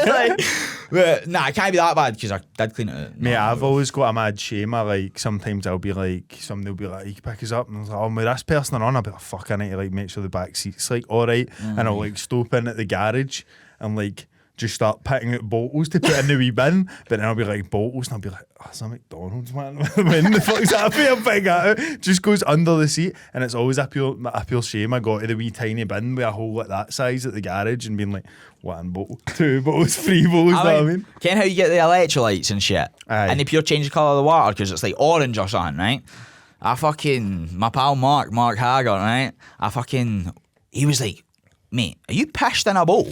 Like, but, nah, it can't be that bad because I did clean it out. Mate, I've always got a mad shame. Like, sometimes I'll be like, somebody will be like, you can pick us up. And I was like, oh, with this person are on. I'll be like, fuck, I need to, like, make sure the back seat's, like, all right. And I'll, like, stop in at the garage and, like, just start picking out bottles to put in the wee bin. But then I'll be like, bottles, and I'll be like, oh, it's a McDonald's, man. When the fuck's that for? I'm picking that out. Just goes under the seat. And it's always a pure shame. I got to the wee tiny bin with a hole like that size at the garage and being like, one bottle, two bottles, three bottles, you know what I mean? Ken how you get the electrolytes and shit? Aye. And they pure change the colour of the water because it's like orange or something, right? My pal Mark Haggart, right? He was like, mate, are you pissed in a bowl?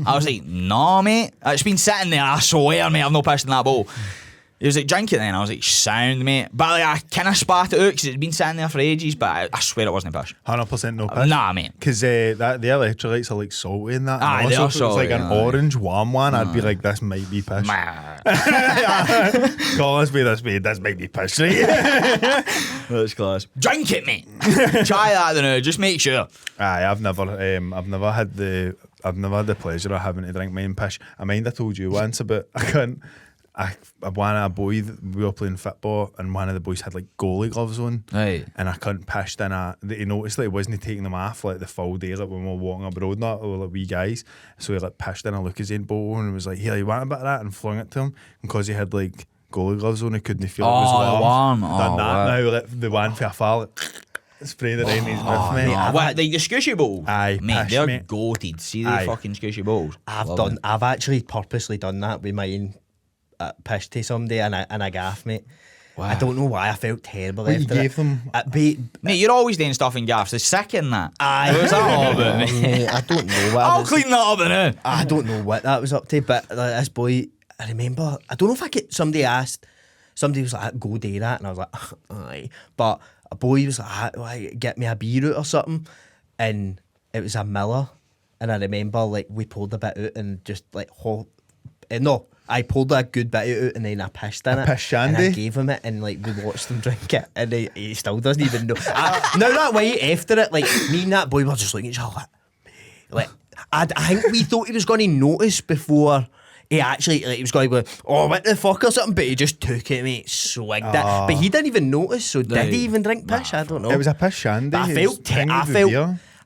I was like, no, mate. It's been sitting there. I swear, mate, I've no pissed in that bowl. He was like, drink it then. I was like, sound, mate. But like, I kind of spat it out because it's been sitting there for ages, but I swear it wasn't a piss. 100% no piss. Nah, mate. Because the electrolytes are like salty and that. Aye, and they also are if it was like salty, an aye. orange warm one, I'd be like, this might be piss. Nah. Call us, this might be piss, right? That's class. Drink it, mate. Try that then. Just make sure. Aye, I've never had the pleasure of having to drink mine piss. I mind I told you once about one of a boy, we were playing football and one of the boys had like goalie gloves on. Right. And I couldn't piss in he noticed that he wasn't taking them off like the full day, like when we were walking abroad and that, we were like wee guys. So he like pissed in a Lucozade bottle and was like, here, you want a bit of that? And flung it to him. And because he had like goalie gloves on, he couldn't feel it was warm. Oh, Done that now, like, the one for a fall, like, sprayed it in his mouth, mate. What, like the squishy balls? Aye, mate, pish, they're mate. goated. See the Aye. fucking squishy balls? I've actually purposely done that with mine. Pissed to somebody and a gaff, mate. Wow. I don't know why I felt terrible What you after gave it. them? Mate, you're always doing stuff in gaffs. They're sick in that. Aye. What was that all about, mate? Mate, I don't know what I I'll was, clean that up now. I don't know what that was up to, but like, this boy, I remember, I don't know if somebody was like, go do that, and I was like, aye. But a boy was like, get me a beer out or something, and it was a Miller, and I remember like we pulled a bit out and just like I pulled a good bit out and then I pissed in it. piss shandy? And I gave him it and like we watched him drink it and he still doesn't even know. Now that way after it, like me and that boy were just looking at each other like I think we thought he was going to notice before he actually, like, he was going to go, oh, what the fuck or something, but he just took it, mate, swigged it. But he didn't even notice, so did he even drink piss? I don't know. It was a piss shandy. But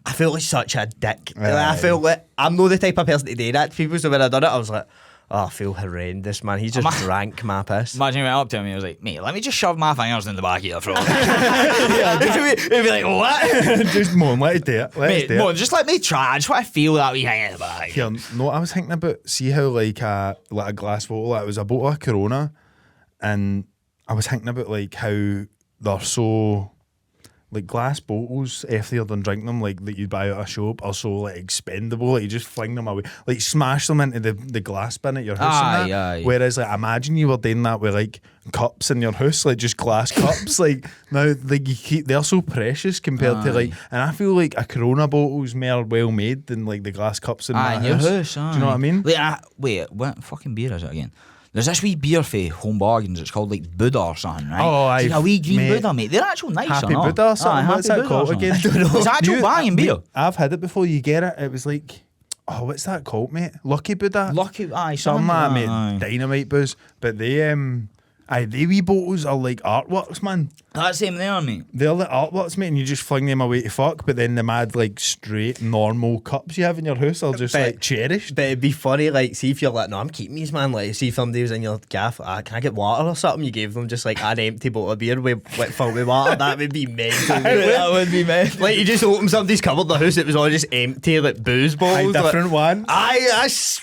I felt like such a dick. Like, I Aye. felt like I'm not the type of person to do that to people. So when I done it, I was like, oh, I feel horrendous, man. He just drank my piss. Imagine he went up to him and he was like, mate, let me just shove my fingers in the back of your throat. He'd be like, what? Just moan, let it do it. Mate, do no, it. just let me try. I just want to feel that wee thing in the back. Here, no, I was thinking about, see how like a glass bottle, like, it was a bottle of Corona, and I was thinking about like how they're so, like glass bottles, after you're done drinking them, like that you buy at a shop, are so like expendable, like you just fling them away, like smash them into the glass bin at your house and that. Aye. Whereas like imagine you were doing that with like cups in your house, like just glass cups, like now like they're so precious compared to like, and I feel like a Corona bottle's more well made than like the glass cups in my in your house. house. Do you know what I mean? Like, wait, what fucking beer is it again? There's this wee beer for Home Bargains. It's called like Buddha or something, right? Oh, aye, it's like a wee green mate. Buddha, mate. They're actual nice. Happy or not? Buddha or something. Aye, What's Happy that Buddha or called something. again? It's actual banging beer. I've had it before. You get it. It was like, Oh, what's that called, mate? Lucky Buddha? Lucky, aye, Something like that, mate. aye. Dynamite booze. But they wee bottles are like artworks, man. That's the same there, mate. They're like artworks, mate, and you just fling them away to fuck, but then the mad, like, straight, normal cups you have in your house are just, like, cherished. But it'd be funny, like, see if you're like, no, I'm keeping these, man. Like, see if somebody was in your gaff, can I get water or something? You gave them just like an empty bottle of beer filled with water. That would be mental. That would be mental. Like, you just opened somebody's cupboard in the house, it was all just empty, like, booze bottles. Different ones. Aye,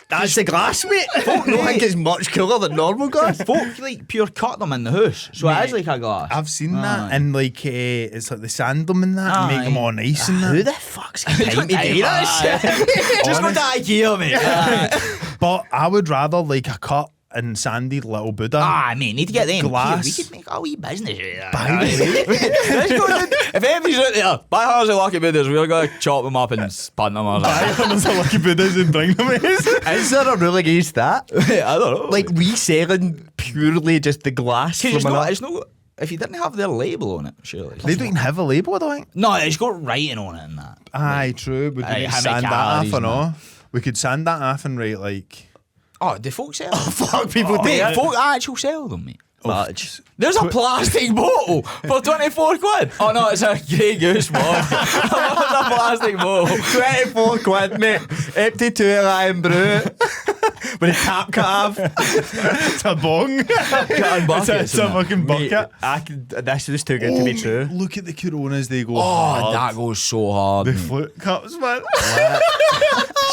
that's the glass, mate. Folk don't think it's much cooler than normal glass. Folk, like, pure cut them in the house. So it is like a glass. I've seen that, and like it's like they sand them and that, and make them all nice and Who that. the fuck's got time to do that? Just go to IKEA, mate. But I would rather like a cut and sandy little Buddha. Mate, need to get them. Glass. Here, we could make a wee business out of By that. the way, Let's go to- if anybody's out there, buy ours at Lucky Buddhas, we're going to chop them up and punt them or buy something. them as a Lucky Buddhas and bring them in. Is there a rule against that? I don't know. Like, reselling purely just the glass it's from not, it's not, if you didn't have their label on it, surely. They don't even have a label, I don't think. No, it's got writing on it and that. Aye, true. Would we Aye, need to how many sand that calories off and and all? We could sand that off and write like. Oh, do folk sell them? Fuck, people do Mate, it. folk actually sell them, mate. But There's a plastic bottle for 24 quid. Oh no, it's a Grey Goose one. It's a plastic bottle. 24 quid, mate. Empty 2 Lion Brew. With a cap cut off. It's a bong. It's a fucking bucket. This was too good to be mate, true. Look at the Coronas, they go Oh, hard. that goes so hard. The mate. flute cups, man.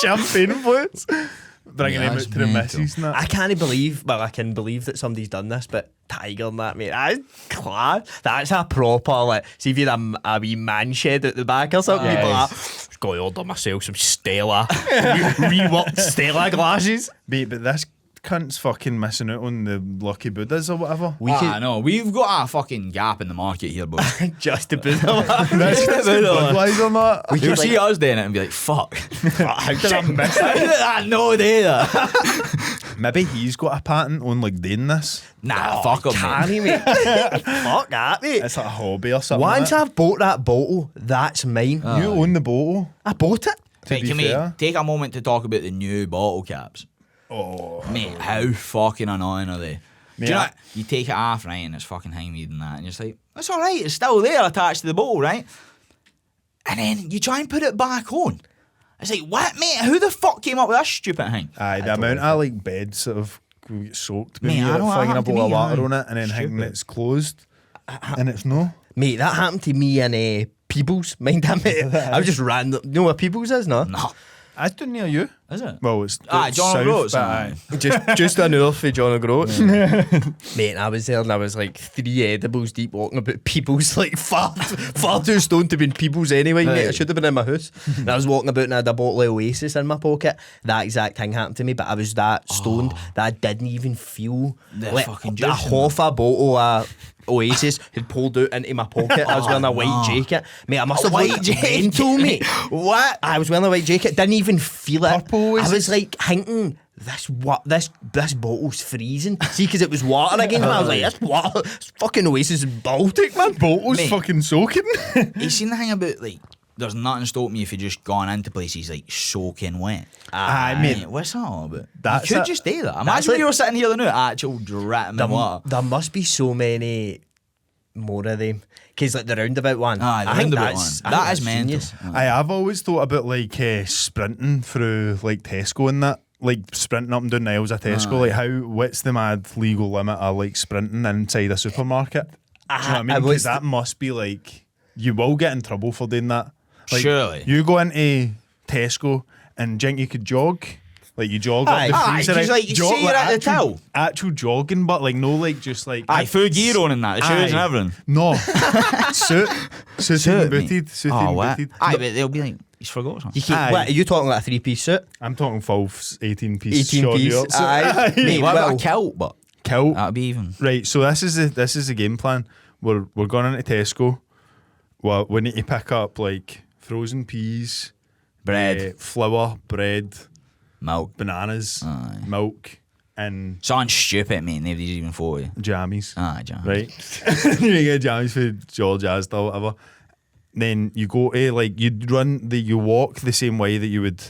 Champagne flutes. Bringing Yeah, them out that's to the mental. missus and that. I can't believe, well, I can believe that somebody's done this, but Tiger and that, mate, that's class. That's a proper, like, see if you had a wee man shed at the back or something, you'd be like, just go to order myself some Stella, reworked Stella glasses. Mate, but this cunt's fucking missing out on the Lucky Buddhas or whatever. I know. We've got a fucking gap in the market here, boys. Just to put That's Budweiser, mate. You'll see us doing it and be like, fuck. How did I miss How it? did I know that? Maybe he's got a patent on like doing this. Nah, fuck him, Can mate. he, mate? Fuck that, mate. It's like a hobby or something. Once like I've bought that bottle, that's mine. that. You own the bottle. I bought it. To Mate, be can fair. we take a moment to talk about the new bottle caps? Oh, Mate, how fucking annoying are they? Do Mate, you know I- what? You take it off, right, and it's fucking hangweed and that, and you're just like, that's alright, it's still there attached to the bottle, right? And then you try and put it back on. It's like, what, mate? Who the fuck came up with that stupid thing? aye, the amount of like beds that have get soaked when Mate, you I like, know, that flinging a happened to bottle of me, water aye. on it and then thinking Stupid. it's closed and it's no. Mate, that happened to me in Peebles. Mind that, mate. I was just random. You know what Peebles is, no? No. That's down near you. Is it? Well, it's John south, O'Groats, but aye. just an hour for John O'Groats. Mate, I was there and I was like 3 edibles deep walking about Peebles, like far too stoned to be in Peebles anyway, mate. I should have been in my house. And I was walking about and I had a bottle of Oasis in my pocket. That exact thing happened to me, but I was that stoned that I didn't even feel The like fucking a juice in half a bottle of Oasis had pulled out into my pocket. I was wearing a white jacket. Mate, I must have white looked jacket? mental, mate. What? I was wearing a white jacket, didn't even feel it. Purple Oasis? I was like thinking, this bottle's freezing. See, because it was water again. And I was like, this water, this fucking Oasis is Baltic, man. bottle's Mate. fucking soaking. You seen the thing about, like, there's nothing stopping me if you just gone into places, like, soaking wet. Aye, mate. What's that all about? That's you could it. just do that. That's Imagine like- you were sitting here the now, actual dripping in water. There must be so many more of them. Because, like, the roundabout one. Aye, the I think roundabout that's- one. I think That is that's mental. genius. I've always thought about like sprinting through like Tesco and that. Like sprinting up and down the aisles of Tesco. Like what's the mad legal limit of like sprinting inside a supermarket? Do you know what I mean? I was- Because that must be like, you will get in trouble for doing that. Like, Surely. You go into Tesco and think you could jog. Like you jog up the Aye, freezer. just like, jog, say you're at the actual- till. Actual jogging, but like no like just like... Aye, full gear on and that, the shoes and Aye. everything. No. Suited and booted. Suited Oh, and what? booted. Aye, but they'll be like, he's forgot something. You keep, Aye. what, are you talking like a 3-piece suit? I'm talking full 18-piece 18-piece. Aye. Mate, What about well, a kilt, but Kilt. that'd be even. Right, so this is the game plan. We're going into Tesco. Well, we need to pick up like frozen peas, Bread. flour, bread, Milk. bananas, Aye. milk, and Something stupid, mate. Nobody's even for you. jammies. Aye, John. Right, you get jammies for George Asda or whatever. Then you go to like you walk the same way that you would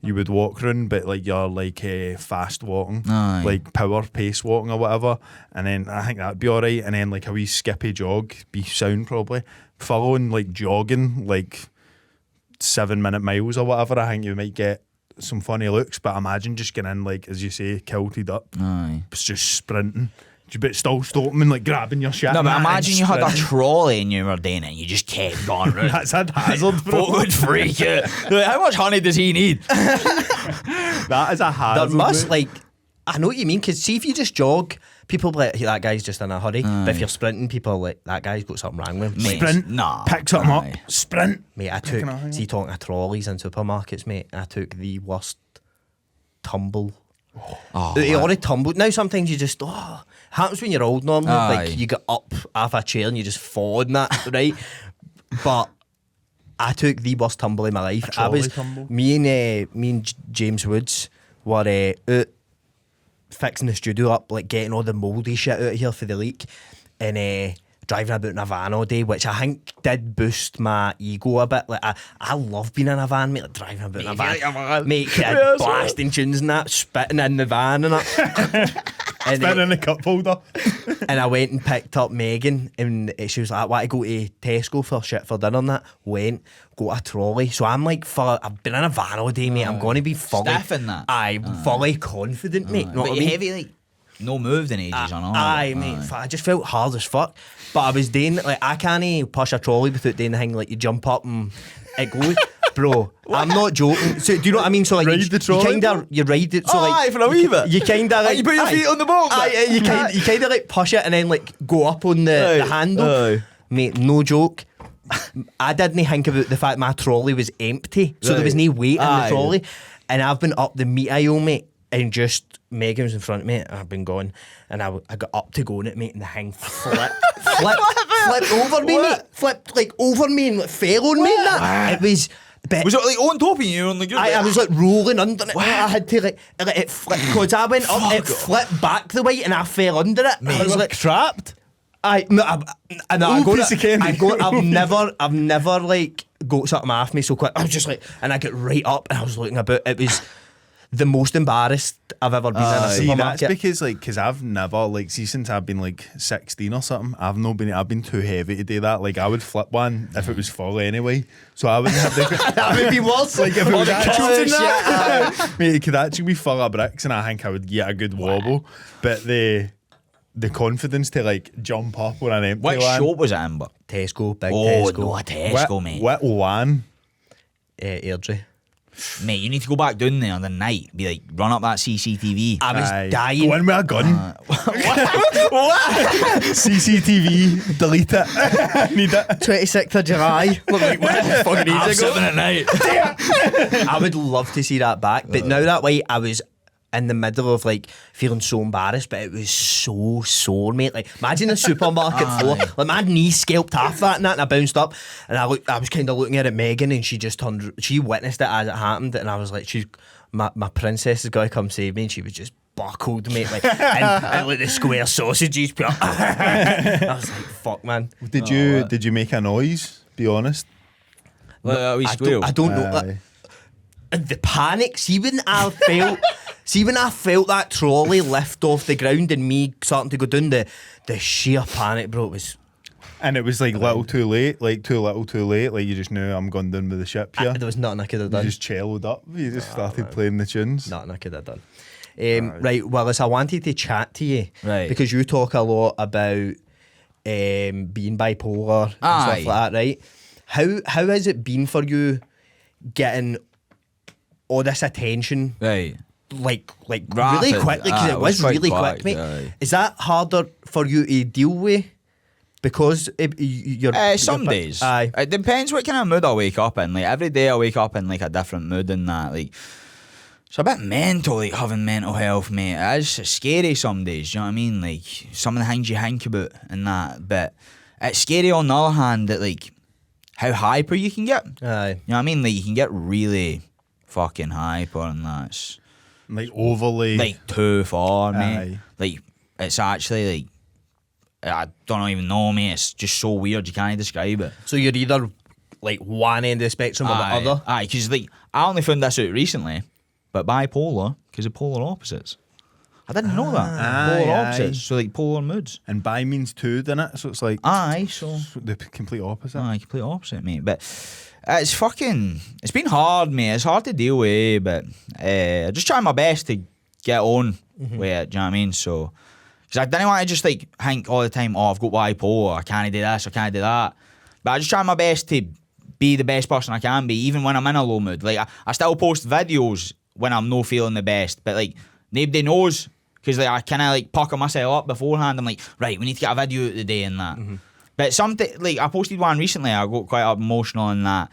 you would walk round, but like you're like fast walking, Aye. like power pace walking or whatever, and then I think that'd be alright. And then like a wee skippy jog, be sound probably. Following like jogging, like 7-minute miles or whatever, I think you might get some funny looks. But imagine just getting in, like as you say, kilted up, Aye. it's just sprinting. But still stopping and like grabbing your shit. No, but and imagine you had a sprinting. trolley and you were doing it and you just kept going round. That's a hazard, bro. What would freak it? Like, how much honey does he need? That is a hazard. There must, mate. like, I know what you mean, because see if you just jog, people be like, hey, that guy's just in a hurry. But if Aye. you're sprinting, people are like, that guy's got something wrong with him. Mate, Sprint, nah, pick something aye. up, sprint. Mate, I Picking took, a hang see, talking of trolleys in supermarkets, mate, I took the worst tumble. Oh, He already tumbled. Now sometimes you just, happens when you're old normally, Aye. like you get up off a chair and you just fall in that, right? But I took the worst tumble in my life. I trolley was, tumble? me and James Woods were out fixing the studio up, like getting all the mouldy shit out of here for the leak, and driving about in a van all day, which I think did boost my ego a bit. Like I love being in a van, mate, like driving about in a van, mate, blasting tunes and that, spitting in the van and that. And, Spin in the cup holder. and I went and picked up Megan, and she was like, I want to go to Tesco for shit for dinner and that. Went, got a trolley. So I'm like, I've been in a van all day, mate. I'm going to be fully... Stiff in that. Aye, fully confident, mate. Know But what I you mean? heavy, like, no moved in ages or not. Aye, mate. I just felt hard as fuck. But I was doing, like, I can't push a trolley without doing the thing, like, you jump up and it goes. Bro, I'm not joking. So, do you know what I mean? So, like, Ride the trolley, you ride it. So, like, aye, for a wee bit. You kind of, like... You put your feet on the box. Aye, you kind of, like, push it and then, like, go up on the handle. Aye. Mate, no joke. I didn't think about the fact my trolley was empty. So there was no weight in the Aye. trolley. And I've been up the meat aisle, mate, and just Megan was in front of me, and I've been going, and I got up to go on it, mate, and the thing flipped over me, mate. Flipped like over me and like, fell on me and that. It was... But Was it like on top of you on the ground? I was like rolling under it. I had to like it flipped because I went up, it flipped back the way, and I fell under it. I was like trapped. I've never like got something off me so quick. I was just like, and I got right up and I was looking about. It was the most embarrassed I've ever been in a See, that's supermarket. because I've never, like, see, since I've been like 16 or something, I've been too heavy to do that. Like, I would flip one if it was full anyway, so I wouldn't have the That would be worse. like if it was the actually cups and that. mate, it could actually be full of bricks, and I think I would get a good wobble. But the confidence to like jump up on an empty What one. shop was it in? But Tesco, big oh, Tesco. no, a Tesco, mate. What one? Airdrie. Mate, you need to go back down there on the night. Be like, run up that CCTV. I was Aye. dying. Go in with a gun. CCTV, delete it. Need it. 26th of July. Like, what the fuck ages ago? at night. I would love to see that back, but now that way I was in the middle of like feeling so embarrassed, but it was so sore, mate. Like imagine the supermarket floor, like my knee scalped off that and I bounced up, and I was kind of looking at Megan, and she witnessed it as it happened, and I was like, my princess is gonna come save me, and she was just buckled, mate, like and like the square sausages. I was like, fuck, man. Did you make a noise? Be honest. We squeal. I don't know. Aye. The panic. See when I felt that trolley lift off the ground and me starting to go down, the sheer panic, bro. It was. And it was like little too late, like too little too late. Like you just knew I'm going down with the ship here. There was nothing I could have You done. just chilled up. You just started playing the tunes. Nothing I could have done. Right, Willis, I wanted to chat to you, Right. because you talk a lot about being bipolar and Aye. stuff like that, right? How has it been for you getting all this attention? Right. Like Rapid. really quickly, because Aye, it was quite really quick, quick, mate. aye. Is that harder for you to deal with? Because you're Some you're- days. Aye. It depends what kind of mood I wake up in. Like every day I wake up in like a different mood and that. Like it's a bit mental, like having mental health, mate. It is scary some days, do you know what I mean? Like some of the things you think about and that. But it's scary on the other hand that like how hyper you can get. Aye. You know what I mean? Like you can get really fucking hyper and that's Like overly. like too far, mate. Aye. Like it's actually like I don't even know, mate. It's just so weird. You can't describe it. So you're either like one end of the spectrum or the other. Aye, because like I only found this out recently, but bipolar because of polar opposites. I didn't know that. Polar opposites, so like polar moods. And bi means two, doesn't it? So it's like So the complete opposite. complete opposite, mate. But it's been hard, mate. It's hard to deal with, but just trying my best to get on with it. Do you know what I mean? So, because I didn't want to just like think all the time, oh, I've got bipolar, I can't do this, I can't do that. But I just try my best to be the best person I can be, even when I'm in a low mood. Like I still post videos when I'm not feeling the best, but like nobody knows because like I kind of like pucker myself up beforehand. I'm like, right, we need to get a video out today and that. But something like I posted one recently, I got quite emotional in that.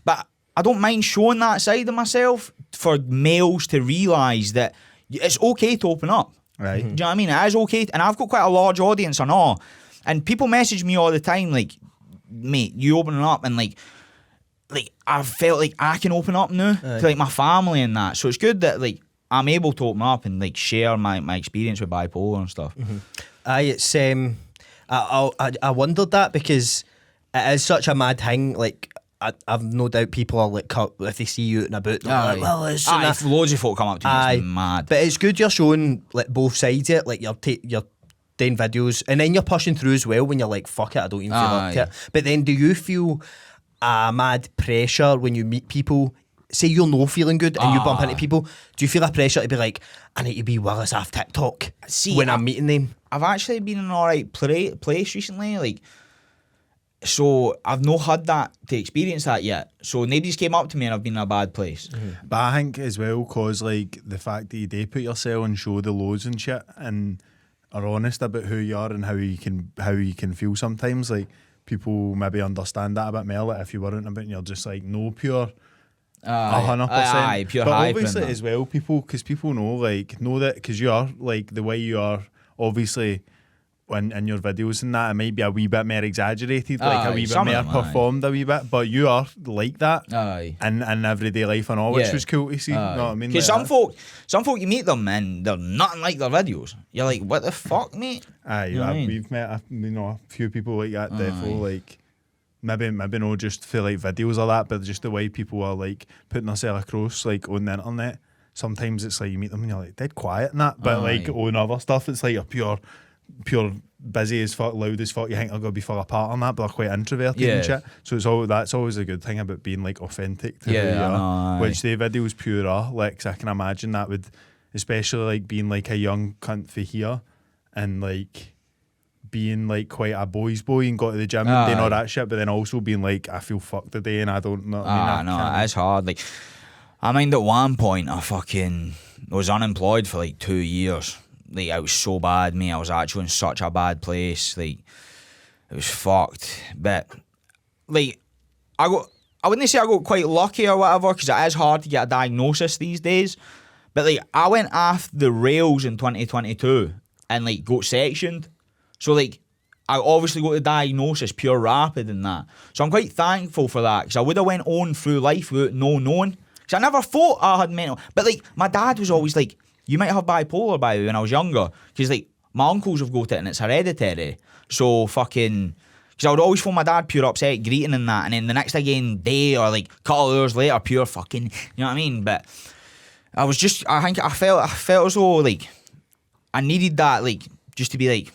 But I don't mind showing that side of myself for males to realise that it's okay to open up. Right. Do you know what I mean? It is okay. And I've got quite a large audience and all. And people message me all the time like, mate, you opening up and like I felt like I can open up now to like my family and that. So it's good that like I'm able to open up and like share my experience with bipolar and stuff. It's I wondered that because it is such a mad thing. Like I've no doubt people are like if they see you out and about, they're like, well, it's if loads of folk come up to you, it's mad. But it's good you're showing like both sides of it. Like you're doing videos and then you're pushing through as well when you're like, fuck it, I don't even feel up to it. But then do you feel a mad pressure when you meet people? Say you're not feeling good and you bump into people, do you feel a pressure to be like, I need to be Willis off TikTok when I'm meeting them? I've actually been in an alright place recently, like, so I've not had that to experience that yet. So nobody's came up to me and I've been in a bad place. But I think as well, cause like the fact that you do put yourself and show the lows and shit and are honest about who you are and how you can feel sometimes, like people maybe understand that a bit more. Like if you weren't about and you're just like no pure 100%. Pure but hype obviously and as well, because people know that because you are like the way you are. Obviously, when in your videos and that, it might be a wee bit more exaggerated, like a wee bit more performed, a wee bit. But you are like that in everyday life and all, which was cool to see. You know what I mean? Because some folk you meet them and they're nothing like their videos. You're like, what the fuck, mate? You know we've met a few people like that. Defo like. Maybe not just for like videos or that, but just the way people are like putting themselves across like on the internet. Sometimes it's like you meet them and you're like dead quiet and that, but like on other stuff it's like a pure busy as fuck, loud as fuck. You think they're gonna be full apart on that, but they're quite introverted and shit. So that's always a good thing about being like authentic to who you are, which the videos pure are. Like, 'cause I can imagine that would, especially like being like a young cunt for here and like being like quite a boy's boy and got to the gym and doing all that shit, but then also being like, I feel fucked today and I don't know. It's hard. Like, I mind at one point I was unemployed for like 2 years. Like, it was so bad, mate. I was actually in such a bad place. Like, it was fucked. But like, I wouldn't say I got quite lucky or whatever, because it is hard to get a diagnosis these days. But like, I went off the rails in 2022 and like got sectioned. So like, I obviously got the diagnosis pure rapid and that. So I'm quite thankful for that, because I would have went on through life without no knowing. Because I never thought I had mental. But like, my dad was always like, you might have bipolar by the way when I was younger. Because like, my uncles have got it and it's hereditary. So fucking, because I would always phone my dad pure upset, greeting and that. And then the next again day or like a couple of hours later, pure fucking, you know what I mean? But I felt as though like, I needed that, like, just to be like,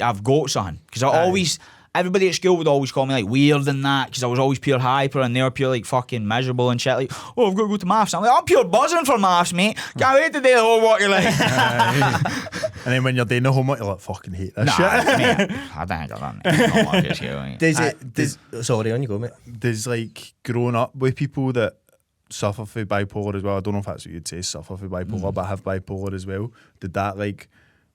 I've got something. Because everybody at school would always call me like weird and that, because I was always pure hyper and they were pure like fucking miserable and shit. Like, oh, I've got to go to maths. I'm like, I'm pure buzzing for maths, mate. Can't wait to do the homework. You're like, and then when you're doing the homework, you're like, fucking hate this shit. Mate, I don't think that. Sorry, on you go, mate. There's like growing up with people that suffer from bipolar as well. I don't know if that's what you'd say, suffer from bipolar, but have bipolar as well. Did that, like,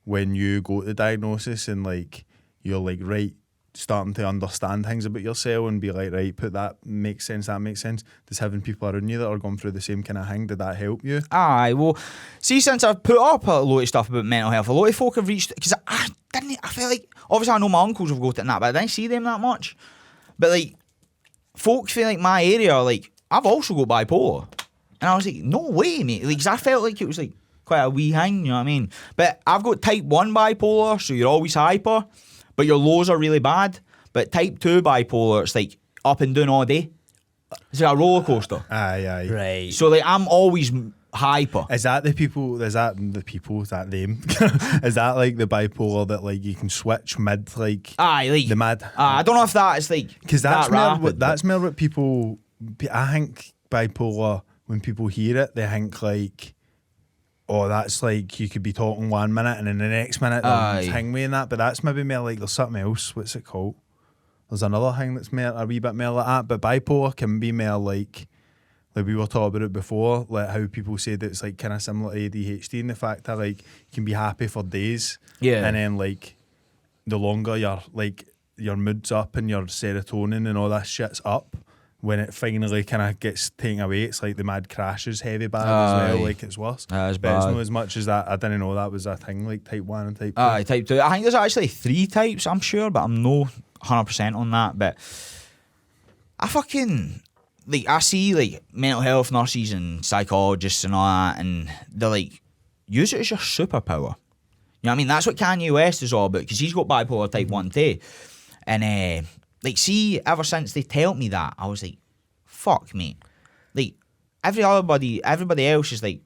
when you go to the diagnosis and like you're like, right, starting to understand things about yourself and be like, right, that makes sense, does having people around you that are going through the same kind of thing, did that help you? Aye, well, see, since I've put up a lot of stuff about mental health, a lot of folk have reached, because I feel like, obviously I know my uncles have got it and that, but I didn't see them that much. But like, folks feel like my area, like, I've also got bipolar. And I was like, no way, mate. Like, 'cause I felt like it was like quite a wee hang, you know what I mean? But I've got type 1 bipolar, so you're always hyper, but your lows are really bad. But type 2 bipolar, it's like up and down all day. It's like a roller coaster. Aye. Right. So like I'm always hyper. Is that the people? Is that the people? Is that them? Is that like the bipolar that like you can switch mid like Aye, like the mad? I don't know if that is like Because that's that more rapid, what that's more what people. I think bipolar, when people hear it, they think like, oh, that's like you could be talking 1 minute and then the next minute they'll hang me in that. But that's maybe more like there's something else. What's it called? There's another thing that's more a wee bit more like that. But bipolar can be more like we were talking about it before, like how people say that it's like kind of similar to ADHD and the fact that like you can be happy for days, and then like the longer your mood's up and your serotonin and all that shit's up, when it finally kind of gets taken away, it's like the mad crashes heavy bad as well, like it's worse. That's but it's bad. not as much as that. I didn't know that was a thing, like type 1 and type 2. Aye, type 2. I think there's actually 3 types, I'm sure, but I'm no 100% on that. But I fucking, like, I see, like, mental health nurses and psychologists and all that, and they're like, use it as your superpower. You know what I mean? That's what Kanye West is all about, because he's got bipolar type 1 too. And, like, see, ever since they told me that, I was like, fuck, mate. Like, everybody else is, like,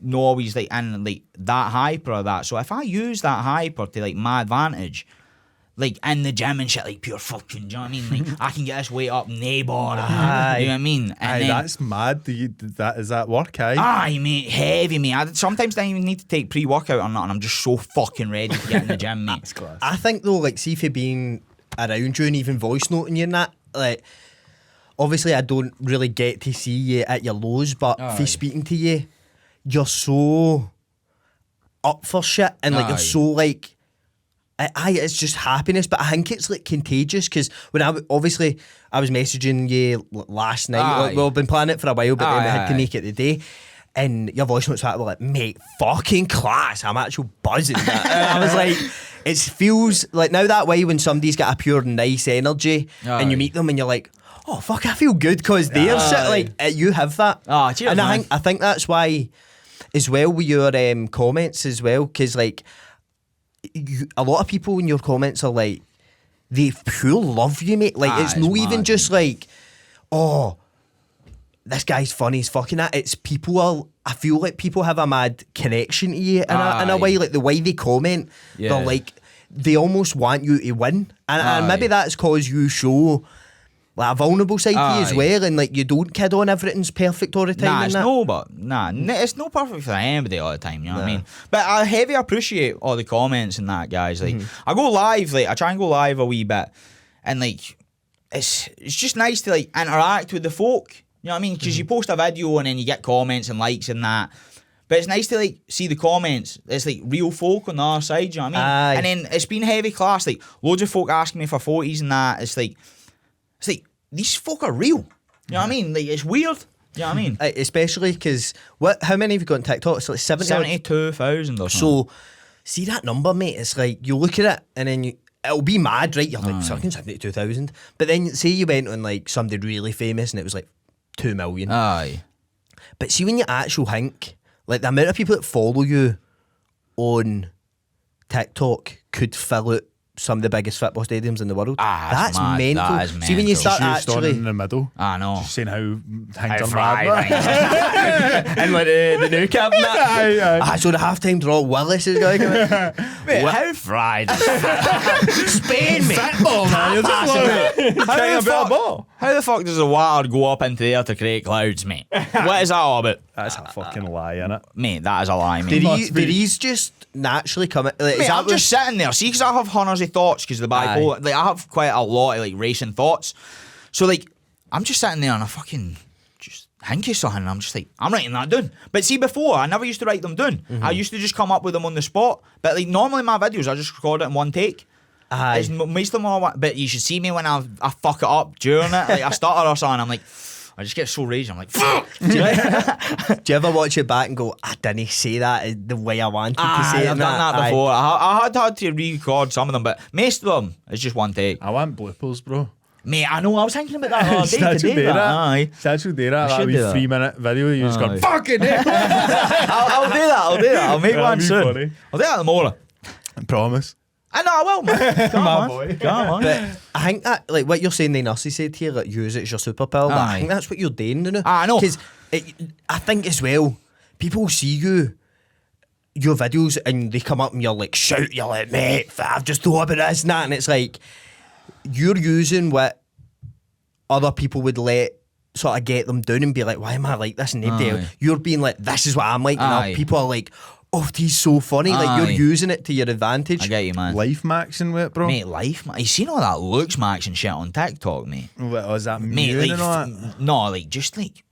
no always, like, and, like, that hyper or that. So if I use that hyper to, like, my advantage, like, in the gym and shit, like, pure fucking, do you know what I mean? Like, I can get this weight up, nae bother. You know what I mean? And Aye, then, that's mad. Is that work, aye? aye, mate, heavy, mate. I sometimes don't even need to take pre-workout or nothing. I'm just so fucking ready to get in the gym, mate. That's class. I think though, like, see if you're being around you and even voice noting you and that, like, obviously I don't really get to see you at your lows, but for speaking to you, you're so up for shit and like you're so like, it's just happiness, but I think it's like contagious because when I was messaging you last night. Like, well, I've been planning it for a while, but then I had to make it today. And your voice notes were like, mate, fucking class. I'm actually buzzing. And I was like, it feels like now that way when somebody's got a pure nice energy and you meet them and you're like, oh fuck, I feel good because they're shit. Like you have that. Oh, cheers, and man. I think that's why as well with your comments as well, because like a lot of people in your comments are like, they pure love you, mate. Like it's no even mad, just like, oh, this guy's funny as fucking that. It's people I feel like people have a mad connection to you in a way, like the way they comment, they're like, they almost want you to win. And maybe that's cause you show like a vulnerable side to you as well, and like you don't kid on everything's perfect all the time. It's no perfect for anybody all the time, you know what I mean? But I heavy appreciate all the comments and that, guys. Like I go live, like I try and go live a wee bit, and like it's just nice to like interact with the folk. You know what I mean? Because you post a video and then you get comments and likes and that. But it's nice to like see the comments. It's like real folk on the other side, you know what I mean? And then it's been heavy class. Like loads of folk asking me for 40s and that. It's like these folk are real. You know what I mean? Like it's weird. You know what I mean? Especially because how many have you got on TikTok? It's like 72,000 or something. So see that number, mate. It's like you look at it and then it'll be mad, right? You're like fucking 72,000. But then say you went on like somebody really famous and it was like 2 million. Aye. But see when you actually think, like the amount of people that follow you on TikTok could fill out some of the biggest football stadiums in the world. That's mad. mental. That is See when you mental. start Just you actually standing in the middle. I know. Just saying how things are fried, mad. and like the new cabinet. So the halftime draw, Willis is going to Mate, how fried? Spain, mate. Football, man. You're just like, playing a bit of ball. How the fuck does the water go up into the air to create clouds, mate? What is that all about? That's a fucking lie, innit? Mate, that is a lie, mate. Did these just naturally come in? Like, Mate, I'm just sitting there. See, because I have hundreds of thoughts because of the bipolar. Like, I have quite a lot of like racing thoughts. So like, I'm just sitting there and I fucking just think of something and I'm just like, I'm writing that down. But see, before, I never used to write them down. I used to just come up with them on the spot. But like, normally my videos, I just record it in one take. It's most of them are, but you should see me when I fuck it up during it. Like, I stutter or something. I'm like, I just get so raged. I'm like, fuck. Do you ever watch it back and go, I didn't say that the way I wanted to say it? I've done that before. I had to record some of them, but most of them, it's just one take. I want bloopers, bro. Mate, I know, I was thinking about that the other day. Statue Today, Aye. Statue Data, that should wee do that. 3-minute video, you just gone, fucking it. I'll do that. I'll make one be soon. funny. I'll do that tomorrow. I promise. I know I will, man. Come My on. boy. Come on. But I think that, like what you're saying, the nurses said here, like use it as your superpower. But I Aye. think that's what you're doing now. I know. Because I think as well, people see your videos and they come up and you're like, shout, you're like, mate, I've just thought about this and that. And it's like, you're using what other people would let sort of get them down and be like, why am I like this? And nobody else. You're being like, this is what I'm like. Aye. And people are like, oh, he's so funny. Like, you're Aye. using it to your advantage. I get you, man. Life maxing with it, bro. Mate, life, man. You seen all that looks max and shit on TikTok, mate? What was that? Mate, Mate, like, and all that? no, like, just like,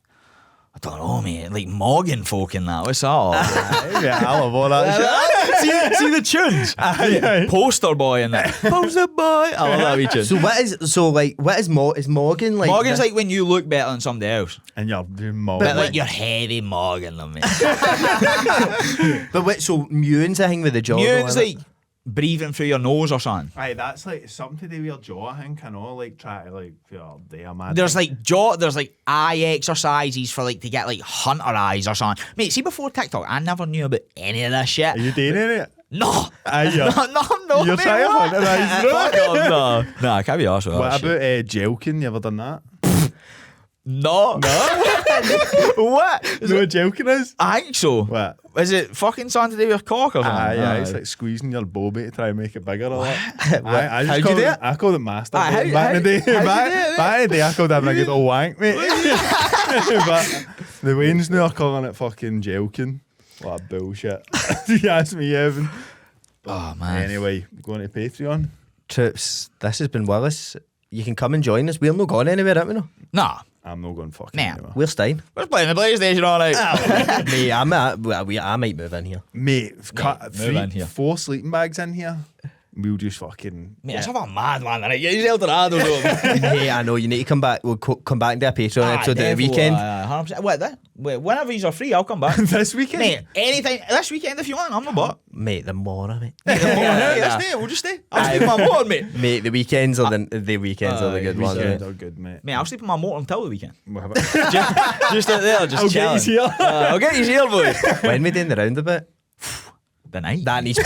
I don't know, mate. Like Morgan folk and that. What's all? Yeah, I love all that shit. see the tunes? Aye. Poster boy and that. Poster boy. I love that wee tune. So what is Morgan like? Morgan's like when you look better than somebody else. And you're doing more. But like you're heavy Morgan, though, mate. But wait, so Mewing's a thing with the jaw. Mewing's though, innit? like breathing through your nose or something. Aye, that's like something to do with your jaw, I think. I know, like try to like feel damn mad. There's like there's like eye exercises for like to get like hunter eyes or something. Mate, see before TikTok, I never knew about any of this shit. Are you doing it? No. Aye, yeah. No, You're mate, trying to what? hunt eyes, bro. Fuck off, no. No, I can't be arsed with What that about shit. jelking? You ever done that? No. What? No, jelking is? I think so. What? Is it fucking something to do with your cock or something? Aye, it's like squeezing your bobby to try and make it bigger or that. I How'd just you do call it? I called it master. Aye, back in the day. how'd you do it, Back in the day, I called it having a good old wank, mate. But the Waynes now are calling it fucking jelking. What bullshit. You ask me, Evan. Oh, man. Anyway, going to Patreon. Troops, this has been Willis. You can come and join us. We're not going anywhere, aren't we? No? Nah. I'm not going fucking Nah. anywhere. We're staying. We're playing the PlayStation all night. Mate, I might move in here. Mate, move in here. 4 sleeping bags in here. We'll just fucking... Mate, it's a mad man, innit? Use Eldorado, though. Hey, I know, you need to come back. We'll come back and do a Patreon episode at the weekend. 100%. Wait, whenever you're free, I'll come back. This weekend? Mate, anytime. This weekend if you want, I'm the butt. Mate, the morning, mate. We'll just stay. I'll sleep in my motor, mate. Mate, the weekends are the weekends are the good ones. Weekends Mate. are good, mate. Mate, I'll sleep in my motor until the weekend. What about- Just out there, just I'll chilling. get you here. I'll get you here, boy. When we doing the roundabout? The night. That needs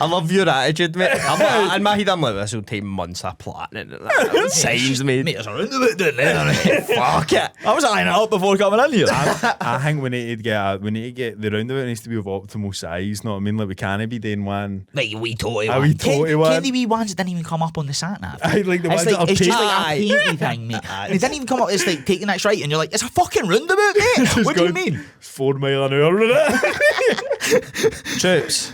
I love your attitude, mate. In my head, I'm like, this will take months of planning and that. Signs, mate. Mate, there's a roundabout down there, mate. Fuck it. I was eyeing it up before coming in here. I think we need to get the roundabout needs to be of optimal size. Know what I mean? Like we can't be doing one. Like a wee toy A one. wee toy one. Can the wee ones that didn't even come up on the sat nav? I like the ones It's, that are it's just painted. like a painty thing, mate. They didn't even come up. It's like take the next right, and you're like, it's a fucking roundabout, mate. What do you mean? 4 mile an hour with it. Troops.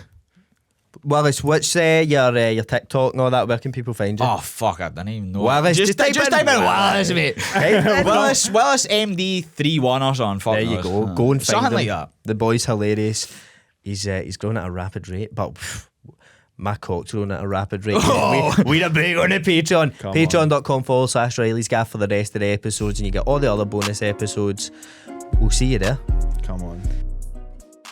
Willis, what's your TikTok and all that? Where can people find you? Oh fuck! I don't even know. Willis, just type in Willis, mate. Willis. Willis MD31 or something. Fuck There you knows. go. Go and find something him. like that. The boy's hilarious. He's growing at a rapid rate, but my cock's growing at a rapid rate. We need a break on the Patreon. Come on. Patreon.com/Reilly's Gaff for the rest of the episodes, and you get all the other bonus episodes. We'll see you there. Come on.